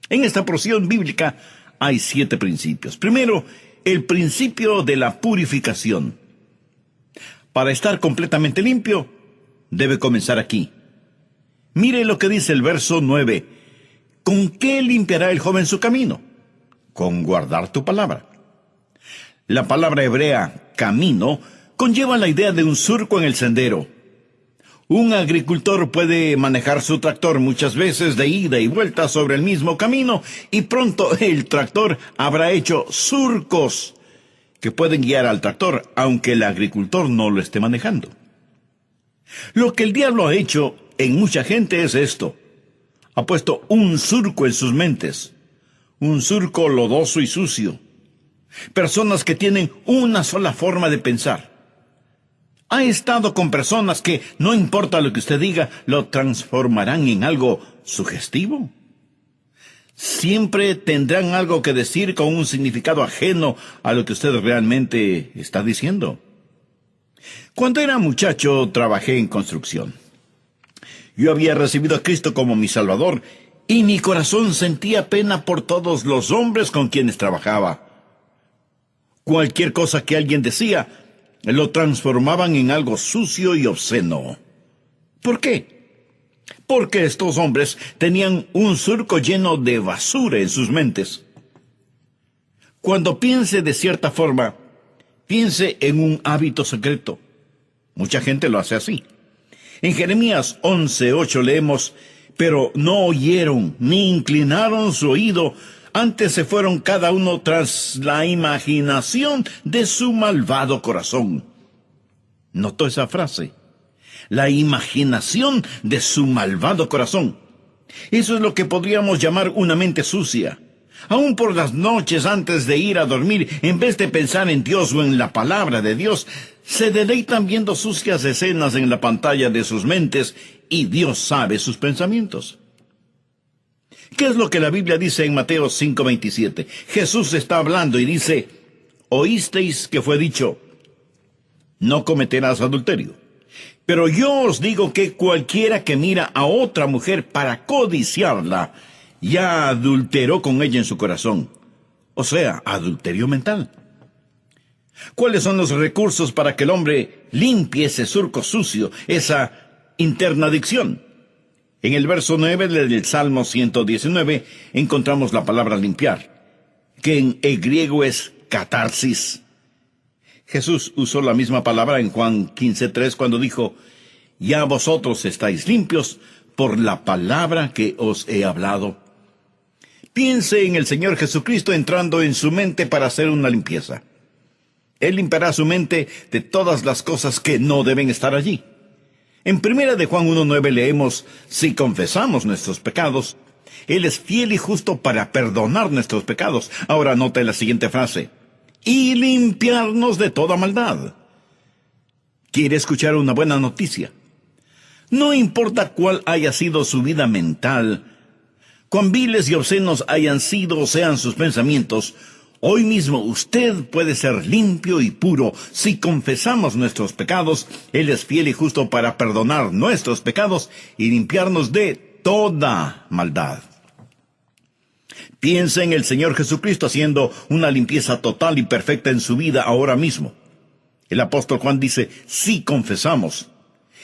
En esta porción bíblica hay 7 principios. Primero, el principio de la purificación. Para estar completamente limpio, debe comenzar aquí. Mire lo que dice el verso 9. ¿Con qué limpiará el joven su camino? Con guardar tu palabra. La palabra hebrea, camino, conlleva la idea de un surco en el sendero. Un agricultor puede manejar su tractor muchas veces de ida y vuelta sobre el mismo camino y pronto el tractor habrá hecho surcos que pueden guiar al tractor aunque el agricultor no lo esté manejando. Lo que el diablo ha hecho en mucha gente es esto. Ha puesto un surco en sus mentes, un surco lodoso y sucio. Personas que tienen una sola forma de pensar. ¿Ha estado con personas que, no importa lo que usted diga, lo transformarán en algo sugestivo? Siempre tendrán algo que decir con un significado ajeno a lo que usted realmente está diciendo. Cuando era muchacho, trabajé en construcción. Yo había recibido a Cristo como mi Salvador, y mi corazón sentía pena por todos los hombres con quienes trabajaba. Cualquier cosa que alguien decía, lo transformaban en algo sucio y obsceno. ¿Por qué? Porque estos hombres tenían un surco lleno de basura en sus mentes. Cuando piense de cierta forma, Piense en un hábito secreto. Mucha gente lo hace así. En Jeremías 11:8 leemos: pero no oyeron, ni inclinaron su oído, antes se fueron cada uno tras la imaginación de su malvado corazón. ¿Notó esa frase? La imaginación de su malvado corazón. Eso es lo que podríamos llamar una mente sucia. Aún por las noches antes de ir a dormir, en vez de pensar en Dios o en la palabra de Dios, se deleitan viendo sucias escenas en la pantalla de sus mentes, y Dios sabe sus pensamientos. ¿Qué es lo que la Biblia dice en Mateo 5:27? Jesús está hablando y dice: oísteis que fue dicho, no cometerás adulterio. Pero yo os digo que cualquiera que mira a otra mujer para codiciarla, ya adulteró con ella en su corazón. O sea, adulterio mental. ¿Cuáles son los recursos para que el hombre limpie ese surco sucio, esa interna adicción? En el verso 9 del Salmo 119 encontramos la palabra limpiar, que en el griego es catarsis. Jesús usó la misma palabra en Juan 15:3 cuando dijo: ya vosotros estáis limpios por la palabra que os he hablado. Piense en el Señor Jesucristo entrando en su mente para hacer una limpieza. Él limpiará su mente de todas las cosas que no deben estar allí. En 1 de Juan 1:9 leemos: si confesamos nuestros pecados, Él es fiel y justo para perdonar nuestros pecados. Ahora note la siguiente frase: y limpiarnos de toda maldad. ¿Quiere escuchar una buena noticia? No importa cuál haya sido su vida mental, cuán viles y obscenos hayan sido o sean sus pensamientos, hoy mismo usted puede ser limpio y puro. Si confesamos nuestros pecados, Él es fiel y justo para perdonar nuestros pecados y limpiarnos de toda maldad. Piense en el Señor Jesucristo haciendo una limpieza total y perfecta en su vida ahora mismo. El apóstol Juan dice: si confesamos.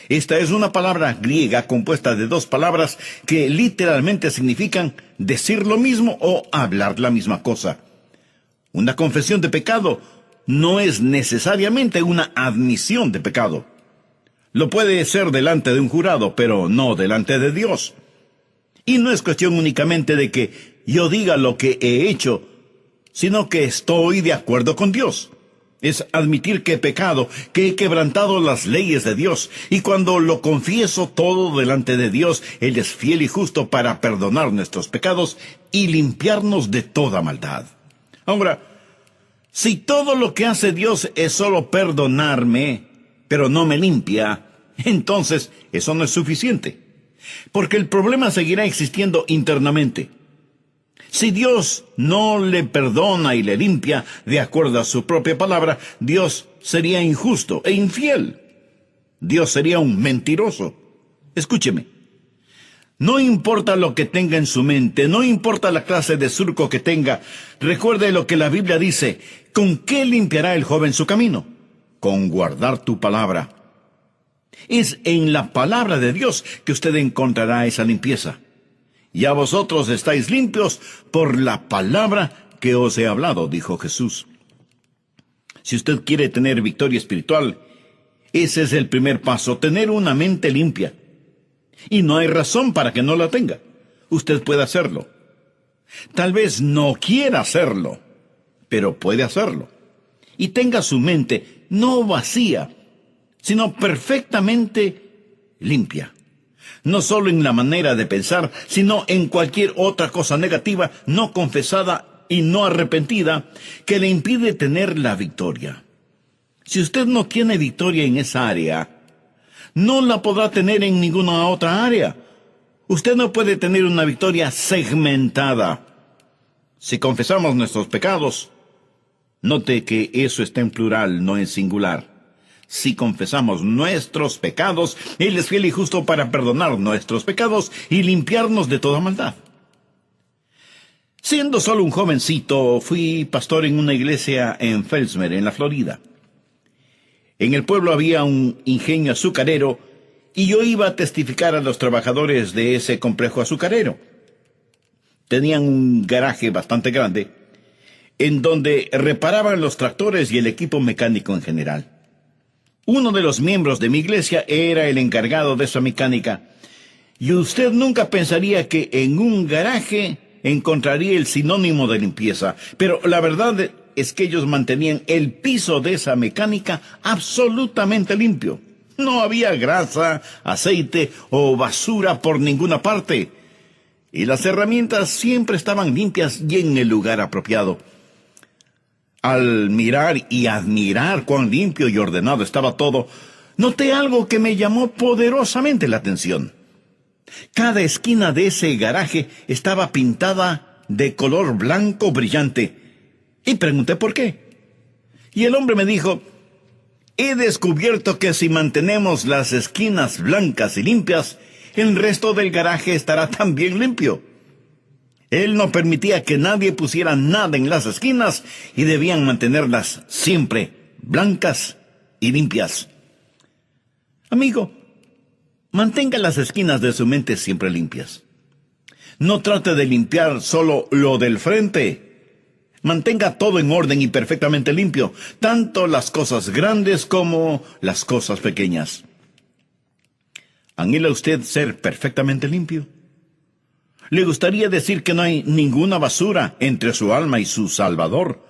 Esta es una palabra griega compuesta de dos palabras que literalmente significan decir lo mismo o hablar la misma cosa. Una confesión de pecado no es necesariamente una admisión de pecado. Lo puede ser delante de un jurado, pero no delante de Dios. Y no es cuestión únicamente de que yo diga lo que he hecho, sino que estoy de acuerdo con Dios. Es admitir que he pecado, que he quebrantado las leyes de Dios, y cuando lo confieso todo delante de Dios, Él es fiel y justo para perdonar nuestros pecados y limpiarnos de toda maldad. Ahora, si todo lo que hace Dios es solo perdonarme, pero no me limpia, entonces eso no es suficiente, porque el problema seguirá existiendo internamente. Si Dios no le perdona y le limpia de acuerdo a su propia palabra, Dios sería injusto e infiel. Dios sería un mentiroso. Escúcheme. No importa lo que tenga en su mente, no importa la clase de surco que tenga, recuerde lo que la Biblia dice: ¿con qué limpiará el joven su camino? Con guardar tu palabra. Es en la palabra de Dios que usted encontrará esa limpieza. Ya vosotros estáis limpios por la palabra que os he hablado, dijo Jesús. Si usted quiere tener victoria espiritual, ese es el primer paso: tener una mente limpia. Y no hay razón para que no la tenga. Usted puede hacerlo. Tal vez no quiera hacerlo, pero puede hacerlo. Y tenga su mente no vacía, sino perfectamente limpia. No solo en la manera de pensar, sino en cualquier otra cosa negativa, no confesada y no arrepentida, que le impide tener la victoria. Si usted no tiene victoria en esa área, no la podrá tener en ninguna otra área. Usted no puede tener una victoria segmentada. Si confesamos nuestros pecados, note que eso está en plural, no en singular. Si confesamos nuestros pecados, Él es fiel y justo para perdonar nuestros pecados y limpiarnos de toda maldad. Siendo solo un jovencito, fui pastor en una iglesia en Fellsmere, en la Florida. En el pueblo había un ingenio azucarero y yo iba a testificar a los trabajadores de ese complejo azucarero. Tenían un garaje bastante grande en donde reparaban los tractores y el equipo mecánico en general. Uno de los miembros de mi iglesia era el encargado de esa mecánica, y usted nunca pensaría que en un garaje encontraría el sinónimo de limpieza, pero la verdad es que ellos mantenían el piso de esa mecánica absolutamente limpio. No había grasa, aceite o basura por ninguna parte, y las herramientas siempre estaban limpias y en el lugar apropiado. Al mirar y admirar cuán limpio y ordenado estaba todo, noté algo que me llamó poderosamente la atención. Cada esquina de ese garaje estaba pintada de color blanco brillante, y pregunté por qué. Y el hombre me dijo: he descubierto que si mantenemos las esquinas blancas y limpias, el resto del garaje estará también limpio. Él no permitía que nadie pusiera nada en las esquinas y debían mantenerlas siempre blancas y limpias. Amigo, mantenga las esquinas de su mente siempre limpias. No trate de limpiar solo lo del frente. Mantenga todo en orden y perfectamente limpio, tanto las cosas grandes como las cosas pequeñas. ¿Anhela usted ser perfectamente limpio? ¿Le gustaría decir que no hay ninguna basura entre su alma y su Salvador?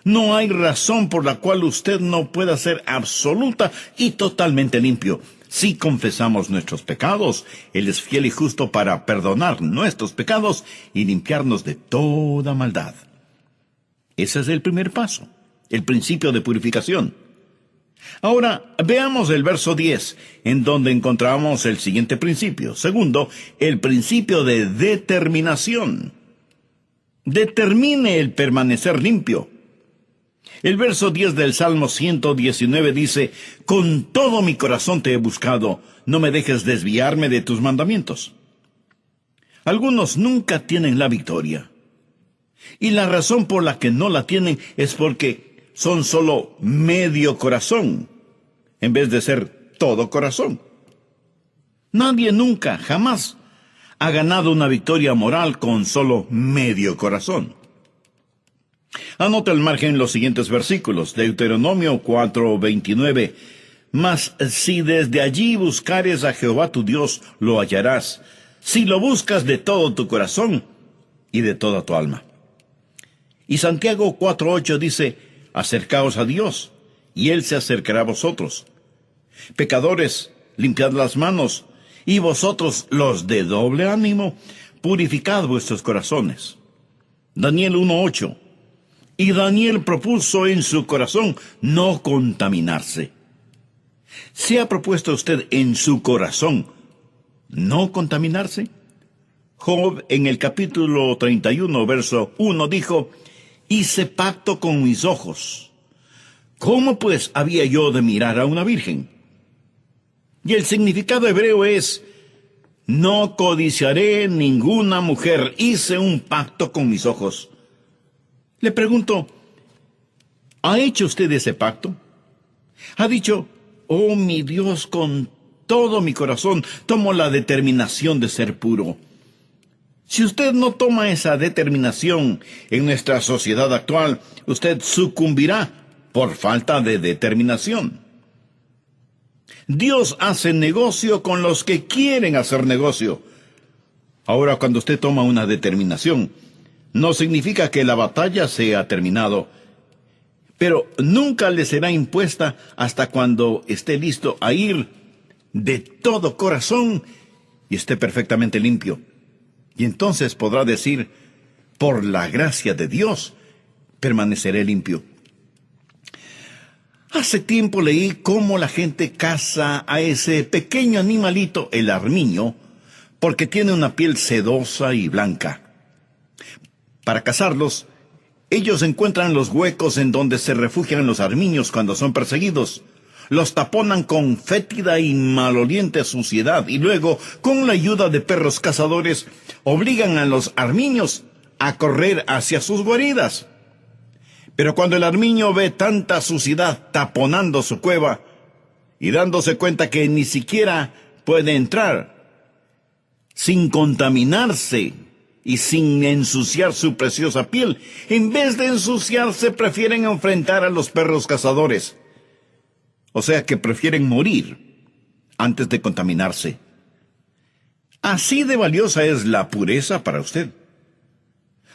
No hay razón por la cual usted no pueda ser absoluta y totalmente limpio. Si confesamos nuestros pecados, Él es fiel y justo para perdonar nuestros pecados y limpiarnos de toda maldad. Ese es el primer paso, el principio de purificación. Ahora, veamos el verso 10, en donde encontramos el siguiente principio. Segundo, el principio de determinación. Determine el permanecer limpio. El verso 10 del Salmo 119 dice: con todo mi corazón te he buscado, no me dejes desviarme de tus mandamientos. Algunos nunca tienen la victoria. Y la razón por la que no la tienen es porque son solo medio corazón, en vez de ser todo corazón. Nadie nunca, jamás, ha ganado una victoria moral con solo medio corazón. Anota al margen los siguientes versículos. Deuteronomio 4:29. Mas si desde allí buscares a Jehová tu Dios, lo hallarás, si lo buscas de todo tu corazón y de toda tu alma. Y Santiago 4:8 dice: acercaos a Dios, y Él se acercará a vosotros. Pecadores, limpiad las manos, y vosotros, los de doble ánimo, purificad vuestros corazones. Daniel 1:8. Y Daniel propuso en su corazón no contaminarse. ¿Se ha propuesto usted en su corazón no contaminarse? Job, en el capítulo 31, verso 1, dijo: hice pacto con mis ojos. ¿Cómo pues había yo de mirar a una virgen? Y el significado hebreo es: no codiciaré ninguna mujer, hice un pacto con mis ojos. Le pregunto, ¿ha hecho usted ese pacto? ¿Ha dicho: oh mi Dios, con todo mi corazón tomo la determinación de ser puro? Si usted no toma esa determinación en nuestra sociedad actual, usted sucumbirá por falta de determinación. Dios hace negocio con los que quieren hacer negocio. Ahora, cuando usted toma una determinación, no significa que la batalla se ha terminado, pero nunca le será impuesta hasta cuando esté listo a ir de todo corazón y esté perfectamente limpio. Y entonces podrá decir: por la gracia de Dios, permaneceré limpio. Hace tiempo leí cómo la gente caza a ese pequeño animalito, el armiño, porque tiene una piel sedosa y blanca. Para cazarlos, ellos encuentran los huecos en donde se refugian los armiños cuando son perseguidos. Los taponan con fétida y maloliente suciedad y luego, con la ayuda de perros cazadores, obligan a los armiños a correr hacia sus guaridas. Pero cuando el armiño ve tanta suciedad taponando su cueva y dándose cuenta que ni siquiera puede entrar sin contaminarse y sin ensuciar su preciosa piel. En vez de ensuciarse, prefieren enfrentar a los perros cazadores. O sea que prefieren morir antes de contaminarse. Así de valiosa es la pureza para usted.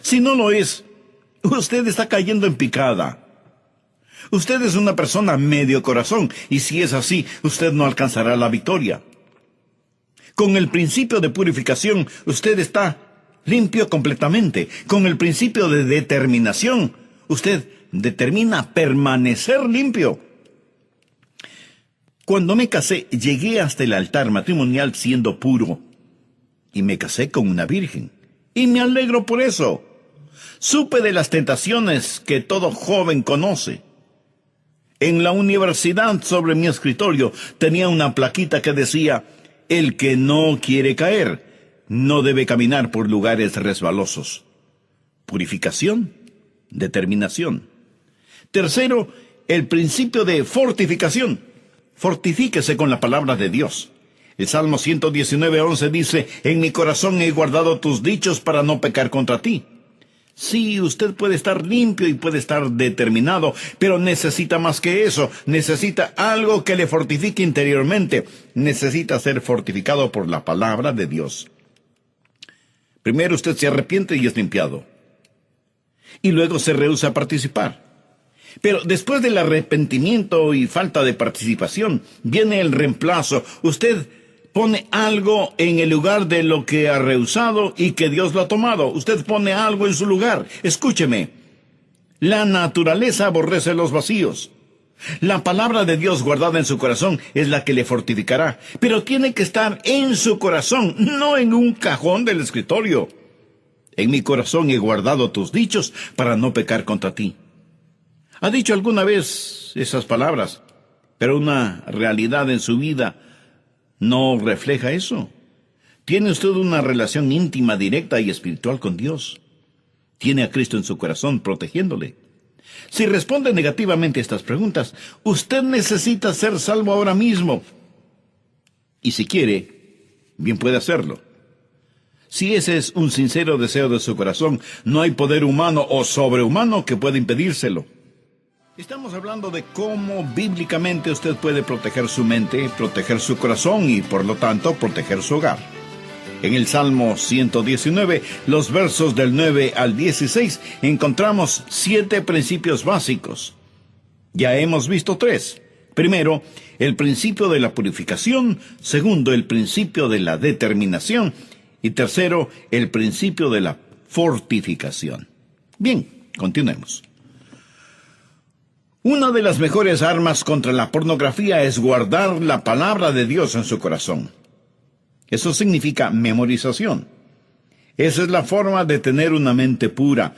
Si no lo es, usted está cayendo en picada. Usted es una persona medio corazón, y si es así, usted no alcanzará la victoria. Con el principio de purificación, usted está limpio completamente. Con el principio de determinación, usted determina permanecer limpio. Cuando me casé, llegué hasta el altar matrimonial siendo puro. Y me casé con una virgen. Y me alegro por eso. Supe de las tentaciones que todo joven conoce. En la universidad, sobre mi escritorio, tenía una plaquita que decía: el que no quiere caer, no debe caminar por lugares resbalosos. Purificación, determinación. Tercero, el principio de fortificación. Fortifíquese con la palabra de Dios. El Salmo 119:11 dice: en mi corazón he guardado tus dichos para no pecar contra ti. Sí, usted puede estar limpio y puede estar determinado, pero necesita más que eso. Necesita algo que le fortifique interiormente. Necesita ser fortificado por la palabra de Dios. Primero usted se arrepiente y es limpiado. Y luego se rehúsa a participar. Pero después del arrepentimiento y falta de participación, viene el reemplazo. Usted pone algo en el lugar de lo que ha rehusado y que Dios lo ha tomado. Usted pone algo en su lugar. Escúcheme. La naturaleza aborrece los vacíos. La palabra de Dios guardada en su corazón es la que le fortificará. Pero tiene que estar en su corazón, no en un cajón del escritorio. En mi corazón he guardado tus dichos para no pecar contra ti. ¿Ha dicho alguna vez esas palabras, pero una realidad en su vida no refleja eso? ¿Tiene usted una relación íntima, directa y espiritual con Dios? ¿Tiene a Cristo en su corazón protegiéndole? Si responde negativamente a estas preguntas, usted necesita ser salvo ahora mismo. Y si quiere, bien puede hacerlo. Si ese es un sincero deseo de su corazón, no hay poder humano o sobrehumano que pueda impedírselo. Estamos hablando de cómo bíblicamente usted puede proteger su mente, proteger su corazón y, por lo tanto, proteger su hogar. En el Salmo 119, los versos del 9 al 16, encontramos 7 principios básicos. Ya hemos visto 3. Primero, el principio de la purificación. Segundo, el principio de la determinación. Y tercero, el principio de la fortificación. Bien, continuemos. Una de las mejores armas contra la pornografía es guardar la palabra de Dios en su corazón. Eso significa memorización. Esa es la forma de tener una mente pura.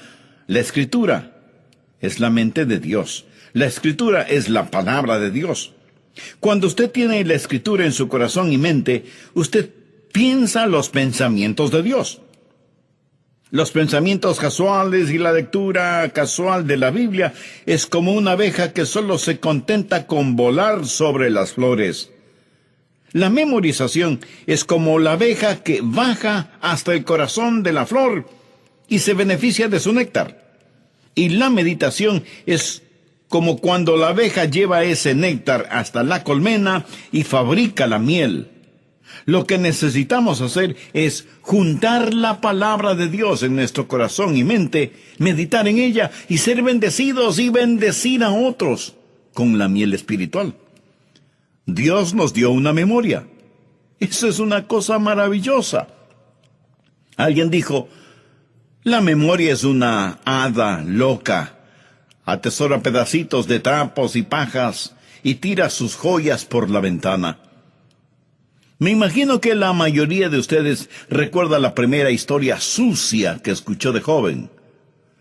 La Escritura es la mente de Dios. La Escritura es la palabra de Dios. Cuando usted tiene la Escritura en su corazón y mente, usted piensa los pensamientos de Dios. Los pensamientos casuales y la lectura casual de la Biblia es como una abeja que solo se contenta con volar sobre las flores. La memorización es como la abeja que baja hasta el corazón de la flor y se beneficia de su néctar. Y la meditación es como cuando la abeja lleva ese néctar hasta la colmena y fabrica la miel. Lo que necesitamos hacer es juntar la palabra de Dios en nuestro corazón y mente, meditar en ella y ser bendecidos y bendecir a otros con la miel espiritual. Dios nos dio una memoria. Eso es una cosa maravillosa. Alguien dijo: la memoria es una hada loca. Atesora pedacitos de trapos y pajas y tira sus joyas por la ventana. Me imagino que la mayoría de ustedes recuerda la primera historia sucia que escuchó de joven.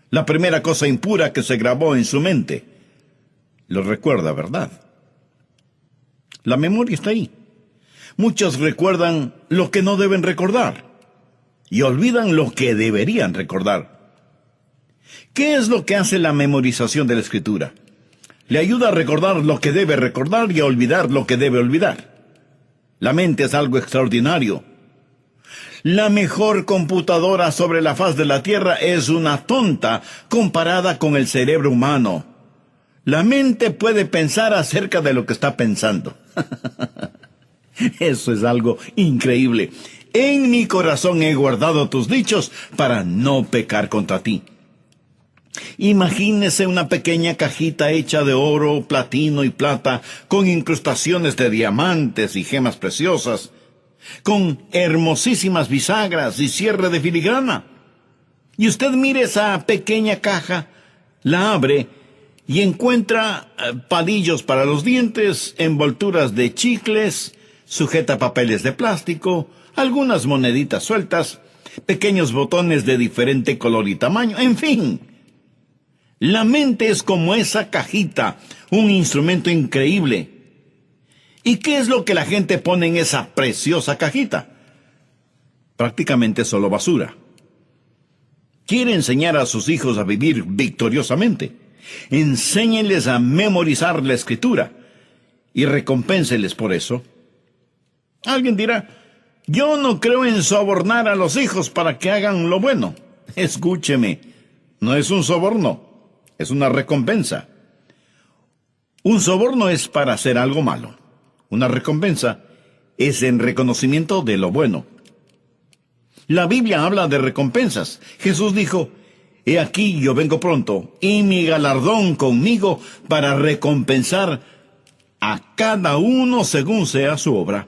La primera cosa impura que se grabó en su mente. Lo recuerda, ¿verdad? La memoria está ahí. Muchos recuerdan lo que no deben recordar y olvidan lo que deberían recordar. ¿Qué es lo que hace la memorización de la Escritura? Le ayuda a recordar lo que debe recordar y a olvidar lo que debe olvidar. La mente es algo extraordinario. La mejor computadora sobre la faz de la Tierra es una tonta comparada con el cerebro humano. La mente puede pensar acerca de lo que está pensando. Eso es algo increíble. En mi corazón he guardado tus dichos para no pecar contra ti. Imagínese una pequeña cajita hecha de oro, platino y plata, con incrustaciones de diamantes y gemas preciosas, con hermosísimas bisagras y cierre de filigrana. Y usted mire esa pequeña caja, la abre y encuentra palillos para los dientes, envolturas de chicles, sujetapapeles de plástico, algunas moneditas sueltas, pequeños botones de diferente color y tamaño, en fin. La mente es como esa cajita, un instrumento increíble. ¿Y qué es lo que la gente pone en esa preciosa cajita? Prácticamente solo basura. Quiere enseñar a sus hijos a vivir victoriosamente. Enséñenles a memorizar la Escritura y recompénseles por eso. Alguien dirá, yo no creo en sobornar a los hijos para que hagan lo bueno. Escúcheme, no es un soborno, es una recompensa. Un soborno es para hacer algo malo. Una recompensa es en reconocimiento de lo bueno. La Biblia habla de recompensas. Jesús dijo, he aquí yo vengo pronto, y mi galardón conmigo para recompensar a cada uno según sea su obra.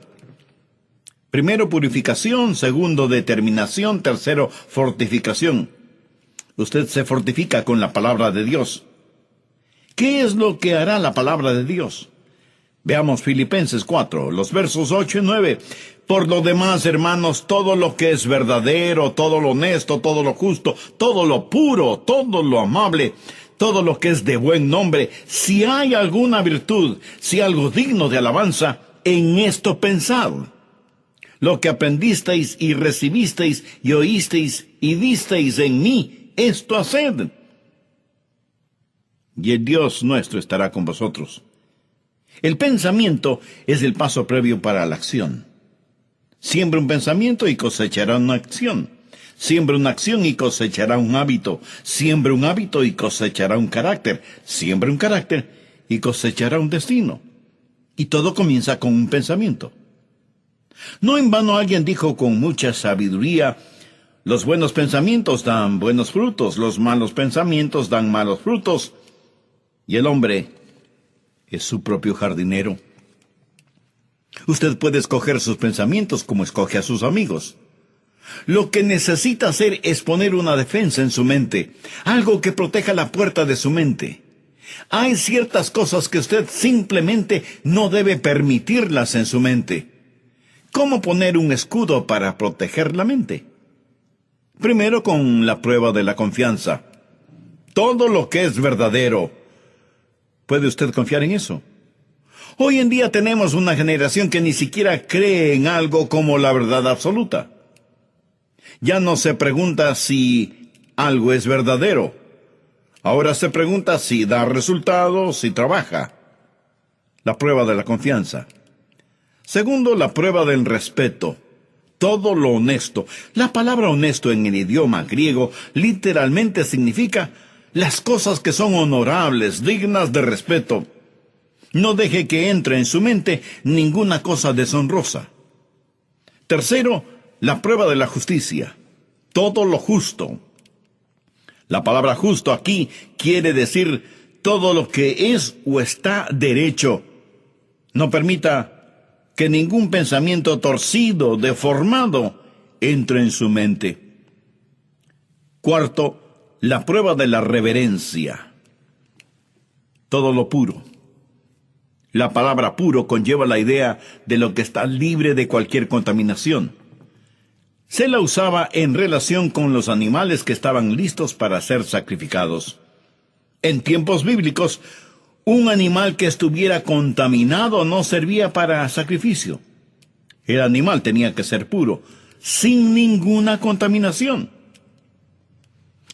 Primero, purificación. Segundo, determinación. Tercero, fortificación. Usted se fortifica con la palabra de Dios. ¿Qué es lo que hará la palabra de Dios? Veamos Filipenses 4, los versos 8 y 9. Por lo demás, hermanos, todo lo que es verdadero, todo lo honesto, todo lo justo, todo lo puro, todo lo amable, todo lo que es de buen nombre, si hay alguna virtud, si algo digno de alabanza, en esto pensad. Lo que aprendisteis y recibisteis y oísteis y disteis en mí, esto haced. Y el Dios nuestro estará con vosotros. El pensamiento es el paso previo para la acción. Siembra un pensamiento y cosechará una acción. Siembra una acción y cosechará un hábito. Siembra un hábito y cosechará un carácter. Siembra un carácter y cosechará un destino. Y todo comienza con un pensamiento. No en vano alguien dijo con mucha sabiduría, los buenos pensamientos dan buenos frutos, los malos pensamientos dan malos frutos, y el hombre es su propio jardinero. Usted puede escoger sus pensamientos como escoge a sus amigos. Lo que necesita hacer es poner una defensa en su mente, algo que proteja la puerta de su mente. Hay ciertas cosas que usted simplemente no debe permitirlas en su mente. ¿Cómo poner un escudo para proteger la mente? Primero, con la prueba de la confianza. Todo lo que es verdadero. ¿Puede usted confiar en eso? Hoy en día tenemos una generación que ni siquiera cree en algo como la verdad absoluta. Ya no se pregunta si algo es verdadero. Ahora se pregunta si da resultados, si trabaja. La prueba de la confianza. Segundo, la prueba del respeto. Todo lo honesto. La palabra honesto en el idioma griego literalmente significa las cosas que son honorables, dignas de respeto. No deje que entre en su mente ninguna cosa deshonrosa. Tercero, la prueba de la justicia. Todo lo justo. La palabra justo aquí quiere decir todo lo que es o está derecho. No permita que ningún pensamiento torcido, deformado, entre en su mente. Cuarto, la prueba de la reverencia. Todo lo puro. La palabra puro conlleva la idea de lo que está libre de cualquier contaminación. Se la usaba en relación con los animales que estaban listos para ser sacrificados. En tiempos bíblicos, un animal que estuviera contaminado no servía para sacrificio. El animal tenía que ser puro, sin ninguna contaminación.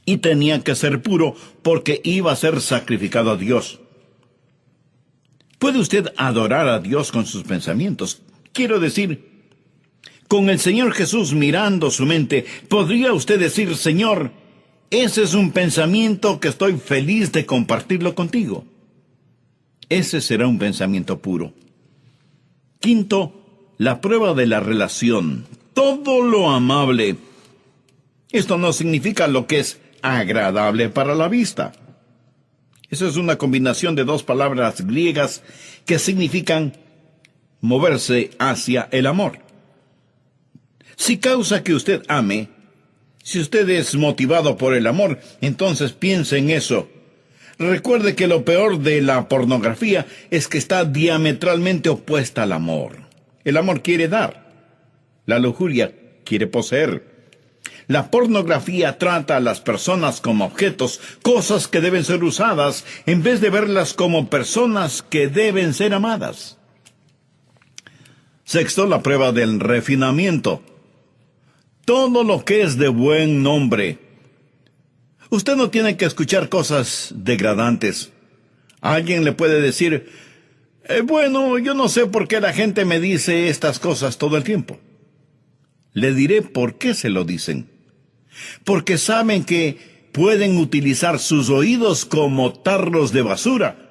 Y tenía que ser puro porque iba a ser sacrificado a Dios. ¿Puede usted adorar a Dios con sus pensamientos? Quiero decir, con el Señor Jesús mirando su mente, podría usted decir: Señor, ese es un pensamiento que estoy feliz de compartirlo contigo. Ese será un pensamiento puro. Quinto, la prueba de la relación. Todo lo amable. Esto no significa lo que es agradable para la vista. Eso es una combinación de dos palabras griegas que significan moverse hacia el amor. Si causa que usted ame, si usted es motivado por el amor, entonces piense en eso. Recuerde que lo peor de la pornografía es que está diametralmente opuesta al amor. El amor quiere dar. La lujuria quiere poseer. La pornografía trata a las personas como objetos, cosas que deben ser usadas, en vez de verlas como personas que deben ser amadas. Sexto, la prueba del refinamiento. Todo lo que es de buen nombre. Usted no tiene que escuchar cosas degradantes. Alguien le puede decir: bueno, yo no sé por qué la gente me dice estas cosas todo el tiempo. Le diré por qué se lo dicen. Porque saben que pueden utilizar sus oídos como tarros de basura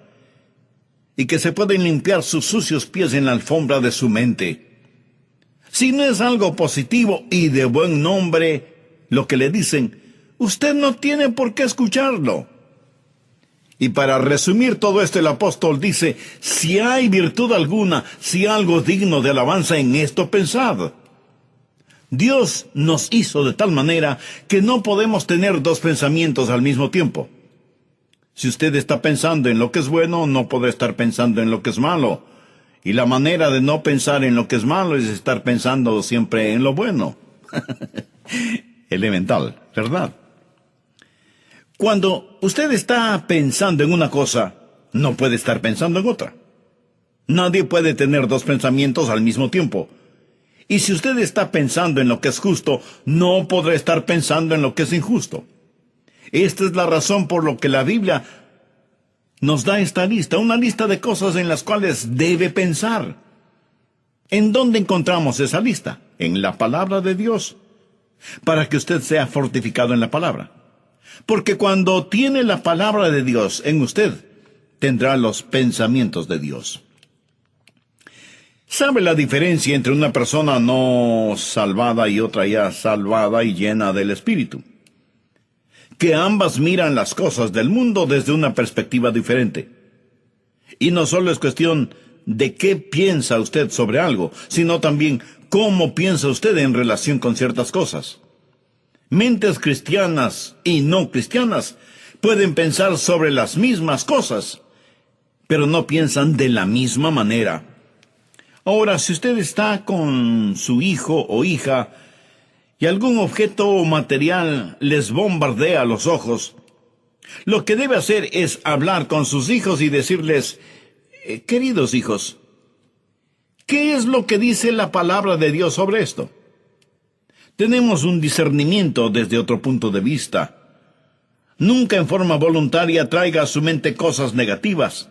y que se pueden limpiar sus sucios pies en la alfombra de su mente. Si no es algo positivo y de buen nombre lo que le dicen, usted no tiene por qué escucharlo. Y para resumir todo esto, el apóstol dice: si hay virtud alguna, si algo digno de alabanza, en esto pensad. Dios nos hizo de tal manera que no podemos tener dos pensamientos al mismo tiempo. Si usted está pensando en lo que es bueno, no puede estar pensando en lo que es malo. Y la manera de no pensar en lo que es malo es estar pensando siempre en lo bueno. Elemental, ¿verdad? Cuando usted está pensando en una cosa, no puede estar pensando en otra. Nadie puede tener dos pensamientos al mismo tiempo. Y si usted está pensando en lo que es justo, no podrá estar pensando en lo que es injusto. Esta es la razón por la que la Biblia nos da esta lista, una lista de cosas en las cuales debe pensar. ¿En dónde encontramos esa lista? En la palabra de Dios, para que usted sea fortificado en la palabra. Porque cuando tiene la palabra de Dios en usted, tendrá los pensamientos de Dios. ¿Sabe la diferencia entre una persona no salvada y otra ya salvada y llena del Espíritu? Que ambas miran las cosas del mundo desde una perspectiva diferente. Y no solo es cuestión de qué piensa usted sobre algo, sino también cómo piensa usted en relación con ciertas cosas. Mentes cristianas y no cristianas pueden pensar sobre las mismas cosas, pero no piensan de la misma manera. Ahora, si usted está con su hijo o hija y algún objeto o material les bombardea los ojos, lo que debe hacer es hablar con sus hijos y decirles: queridos hijos, ¿qué es lo que dice la palabra de Dios sobre esto? Tenemos un discernimiento desde otro punto de vista. Nunca en forma voluntaria traiga a su mente cosas negativas,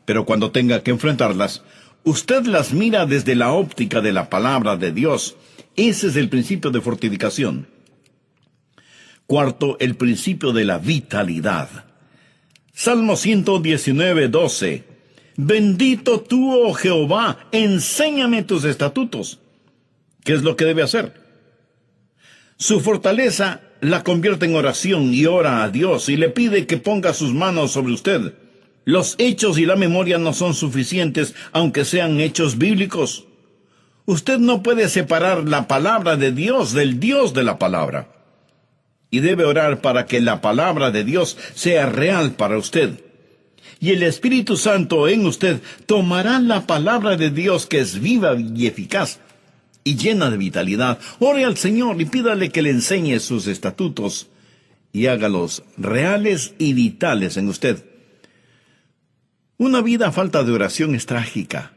pero cuando tenga que enfrentarlas, usted las mira desde la óptica de la palabra de Dios. Ese es el principio de fortificación. Cuarto, el principio de la vitalidad. Salmo 119:12. Bendito tú, oh Jehová, enséñame tus estatutos. ¿Qué es lo que debe hacer? Su fortaleza la convierte en oración y ora a Dios y le pide que ponga sus manos sobre usted. Los hechos y la memoria no son suficientes, aunque sean hechos bíblicos. Usted no puede separar la palabra de Dios del Dios de la palabra. Y debe orar para que la palabra de Dios sea real para usted. Y el Espíritu Santo en usted tomará la palabra de Dios, que es viva y eficaz y llena de vitalidad. Ore al Señor y pídale que le enseñe sus estatutos y hágalos reales y vitales en usted. Una vida a falta de oración es trágica.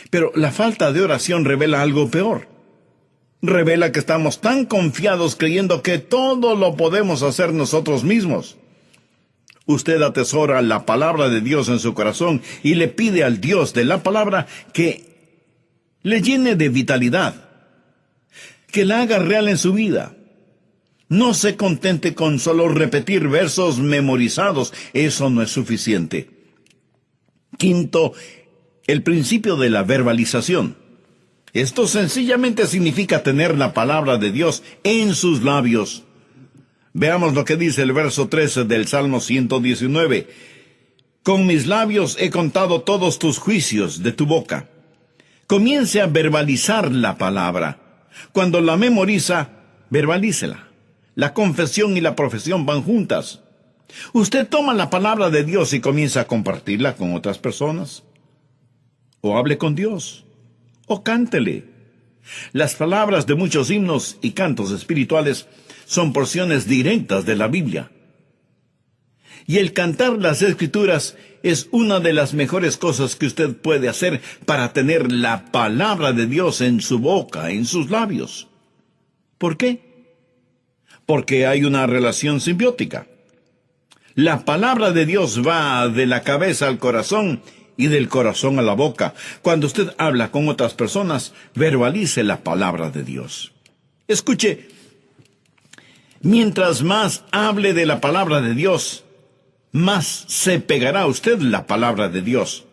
Pero la falta de oración revela algo peor. Revela que estamos tan confiados creyendo que todo lo podemos hacer nosotros mismos. Usted atesora la palabra de Dios en su corazón y le pide al Dios de la palabra que le llene de vitalidad. que la haga real en su vida. No se contente con solo repetir versos memorizados, eso no es suficiente. Quinto, el principio de la verbalización. Esto sencillamente significa tener la palabra de Dios en sus labios. Veamos lo que dice el verso 13 del Salmo 119. Con mis labios he contado todos tus juicios de tu boca. Comience a verbalizar la palabra. Cuando la memoriza, verbalícela. La confesión y la profesión van juntas. Usted toma la palabra de Dios y comienza a compartirla con otras personas. O hable con Dios. O cántele. Las palabras de muchos himnos y cantos espirituales son porciones directas de la Biblia. Y el cantar las Escrituras es una de las mejores cosas que usted puede hacer para tener la palabra de Dios en su boca, en sus labios. ¿Por qué? Porque hay una relación simbiótica. La palabra de Dios va de la cabeza al corazón y del corazón a la boca. Cuando usted habla con otras personas, verbalice la palabra de Dios. Escuche, mientras más hable de la palabra de Dios, más se pegará a usted la palabra de Dios.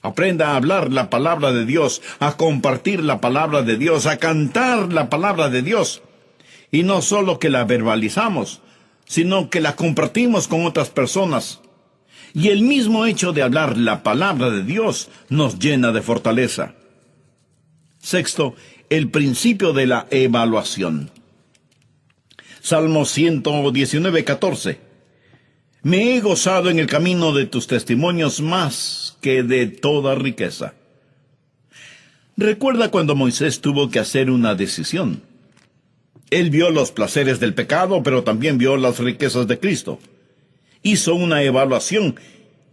Aprenda a hablar la palabra de Dios, a compartir la palabra de Dios, a cantar la palabra de Dios. Y no solo que la verbalizamos, sino que la compartimos con otras personas. Y el mismo hecho de hablar la palabra de Dios nos llena de fortaleza. Sexto, el principio de la evaluación. Salmo 119, 14. Me he gozado en el camino de tus testimonios más que de toda riqueza. Recuerda cuando Moisés tuvo que hacer una decisión. Él vio los placeres del pecado, pero también vio las riquezas de Cristo. Hizo una evaluación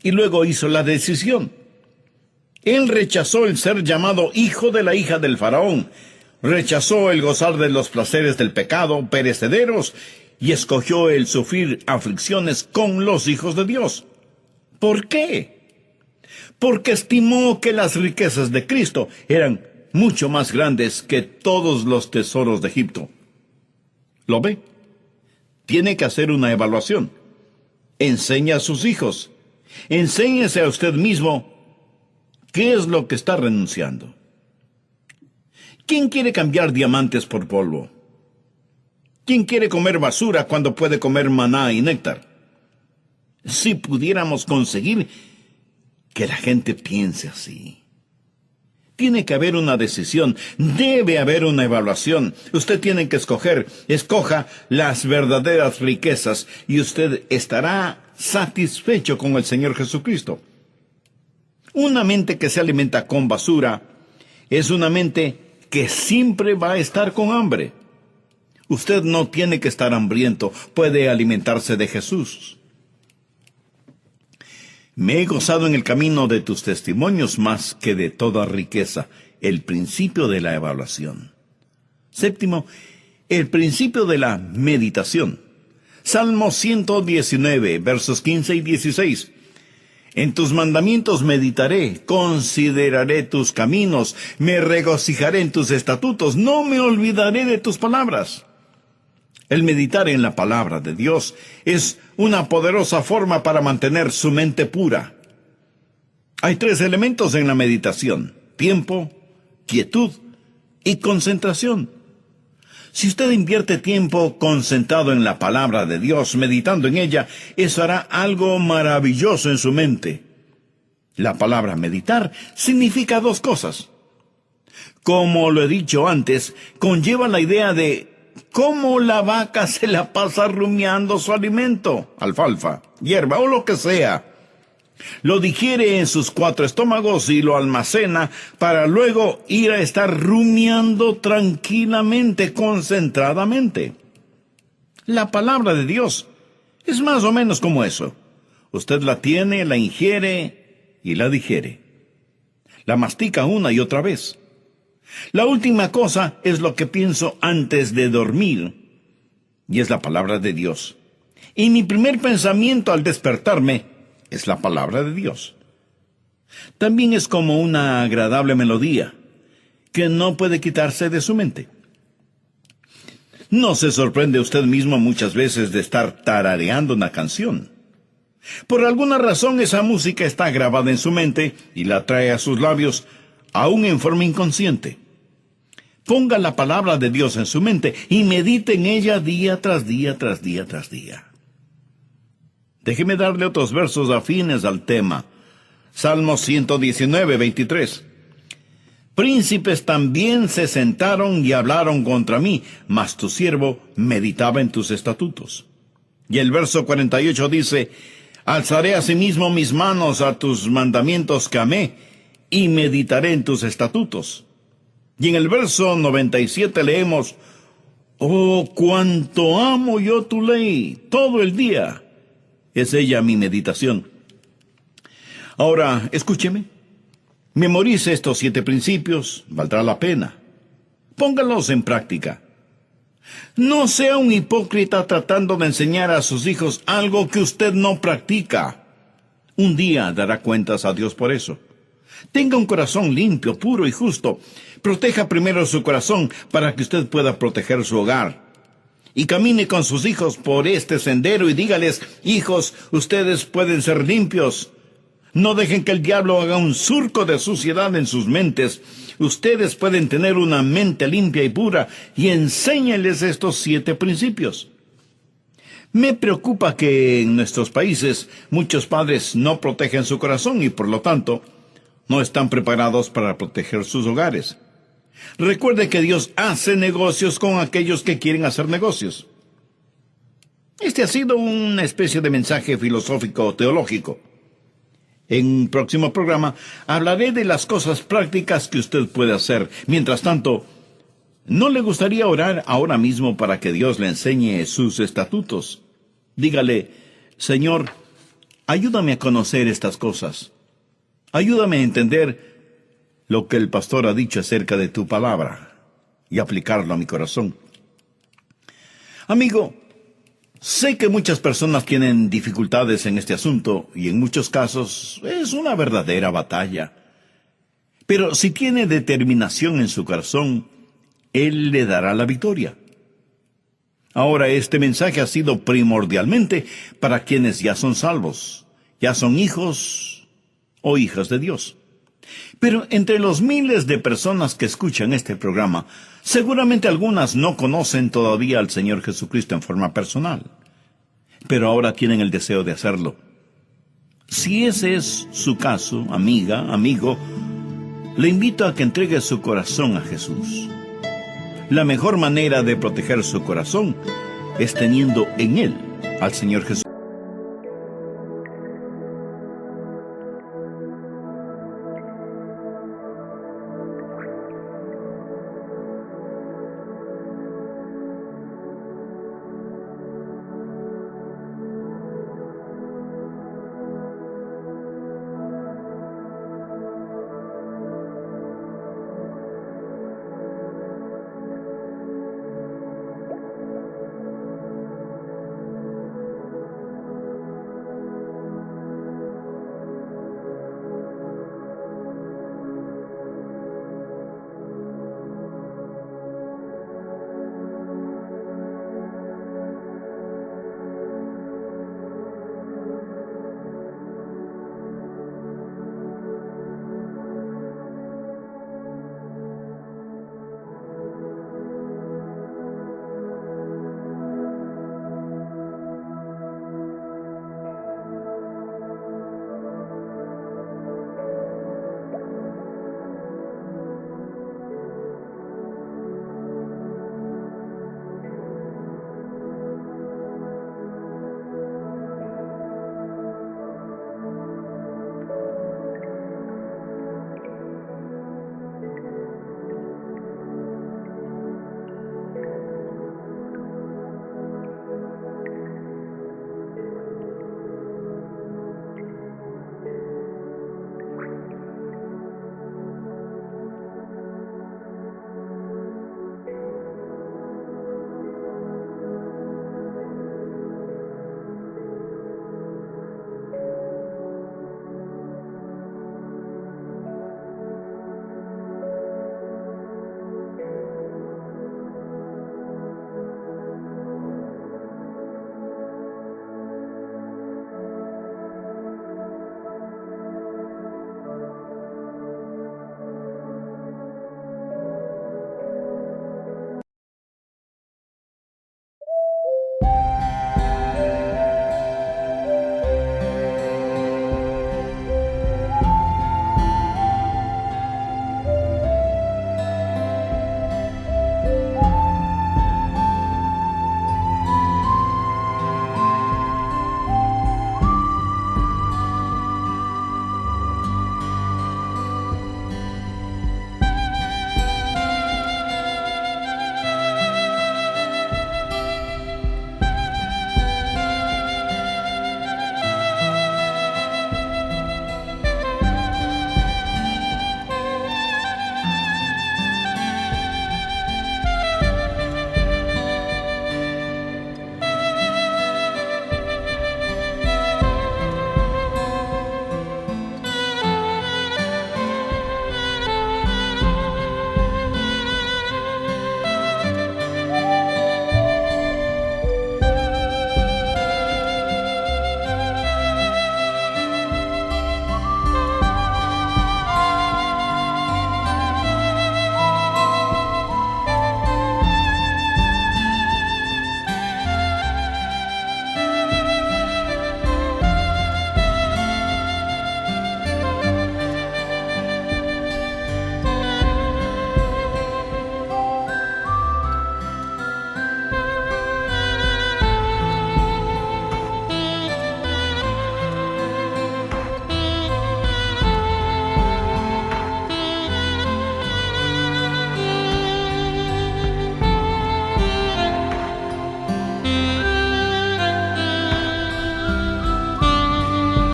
y luego hizo la decisión. Él rechazó el ser llamado hijo de la hija del faraón, rechazó el gozar de los placeres del pecado perecederos y escogió el sufrir aflicciones con los hijos de Dios. ¿Por qué? Porque estimó que las riquezas de Cristo eran mucho más grandes que todos los tesoros de Egipto. ¿Lo ve? Tiene que hacer una evaluación. Enseña a sus hijos. Enséñese a usted mismo qué es lo que está renunciando. ¿Quién quiere cambiar diamantes por polvo? ¿Quién quiere comer basura cuando puede comer maná y néctar? Si pudiéramos conseguir que la gente piense así. Tiene que haber una decisión, debe haber una evaluación. Usted tiene que escoja las verdaderas riquezas y usted estará satisfecho con el Señor Jesucristo. Una mente que se alimenta con basura es una mente que siempre va a estar con hambre. Usted no tiene que estar hambriento, puede alimentarse de Jesús. Me he gozado en el camino de tus testimonios más que de toda riqueza, el principio de la evaluación. Séptimo, el principio de la meditación. Salmo 119, versos 15 y 16. En tus mandamientos meditaré, consideraré tus caminos, me regocijaré en tus estatutos, no me olvidaré de tus palabras. El meditar en la palabra de Dios es una poderosa forma para mantener su mente pura. Hay 3 elementos en la meditación: tiempo, quietud y concentración. Si usted invierte tiempo concentrado en la palabra de Dios, meditando en ella, eso hará algo maravilloso en su mente. La palabra meditar significa 2 cosas. Como lo he dicho antes, conlleva la idea de cómo la vaca se la pasa rumiando su alimento, alfalfa, hierba o lo que sea. Lo digiere en sus 4 estómagos y lo almacena para luego ir a estar rumiando tranquilamente, concentradamente. La palabra de Dios es más o menos como eso. Usted la tiene, la ingiere y la digiere. La mastica una y otra vez. La última cosa es lo que pienso antes de dormir, y es la palabra de Dios. Y mi primer pensamiento al despertarme es la palabra de Dios. También es como una agradable melodía que no puede quitarse de su mente. ¿No se sorprende usted mismo muchas veces de estar tarareando una canción? Por alguna razón esa música está grabada en su mente y la trae a sus labios, aún en forma inconsciente. Ponga la palabra de Dios en su mente y medite en ella día tras día tras día tras día. Déjeme darle otros versos afines al tema. Salmo 119, 23. Príncipes también se sentaron y hablaron contra mí, mas tu siervo meditaba en tus estatutos. Y el verso 48 dice, alzaré asimismo mis manos a tus mandamientos que amé, y meditaré en tus estatutos. Y en el verso 97 leemos, oh, cuánto amo yo tu ley, todo el día. Es ella mi meditación. Ahora, escúcheme. Memorice estos 7 principios, valdrá la pena. Póngalos en práctica. No sea un hipócrita tratando de enseñar a sus hijos algo que usted no practica. Un día dará cuentas a Dios por eso. Tenga un corazón limpio, puro y justo. Proteja primero su corazón para que usted pueda proteger su hogar. Y camine con sus hijos por este sendero y dígales, hijos, ustedes pueden ser limpios. No dejen que el diablo haga un surco de suciedad en sus mentes. Ustedes pueden tener una mente limpia y pura, y enséñenles estos 7 principios. Me preocupa que en nuestros países muchos padres no protegen su corazón y por lo tanto no están preparados para proteger sus hogares. Recuerde que Dios hace negocios con aquellos que quieren hacer negocios. Este ha sido una especie de mensaje filosófico teológico. En un próximo programa hablaré de las cosas prácticas que usted puede hacer. Mientras tanto, ¿no le gustaría orar ahora mismo para que Dios le enseñe sus estatutos? Dígale, Señor, ayúdame a conocer estas cosas. Ayúdame a entender lo que el pastor ha dicho acerca de tu palabra y aplicarlo a mi corazón. Amigo, sé que muchas personas tienen dificultades en este asunto y en muchos casos es una verdadera batalla. Pero si tiene determinación en su corazón, Él le dará la victoria. Ahora, este mensaje ha sido primordialmente para quienes ya son salvos, ya son hijos o hijas de Dios. Pero entre los miles de personas que escuchan este programa, seguramente algunas no conocen todavía al Señor Jesucristo en forma personal, pero ahora tienen el deseo de hacerlo. Si ese es su caso, amiga, amigo, le invito a que entregue su corazón a Jesús. La mejor manera de proteger su corazón es teniendo en él al Señor Jesús.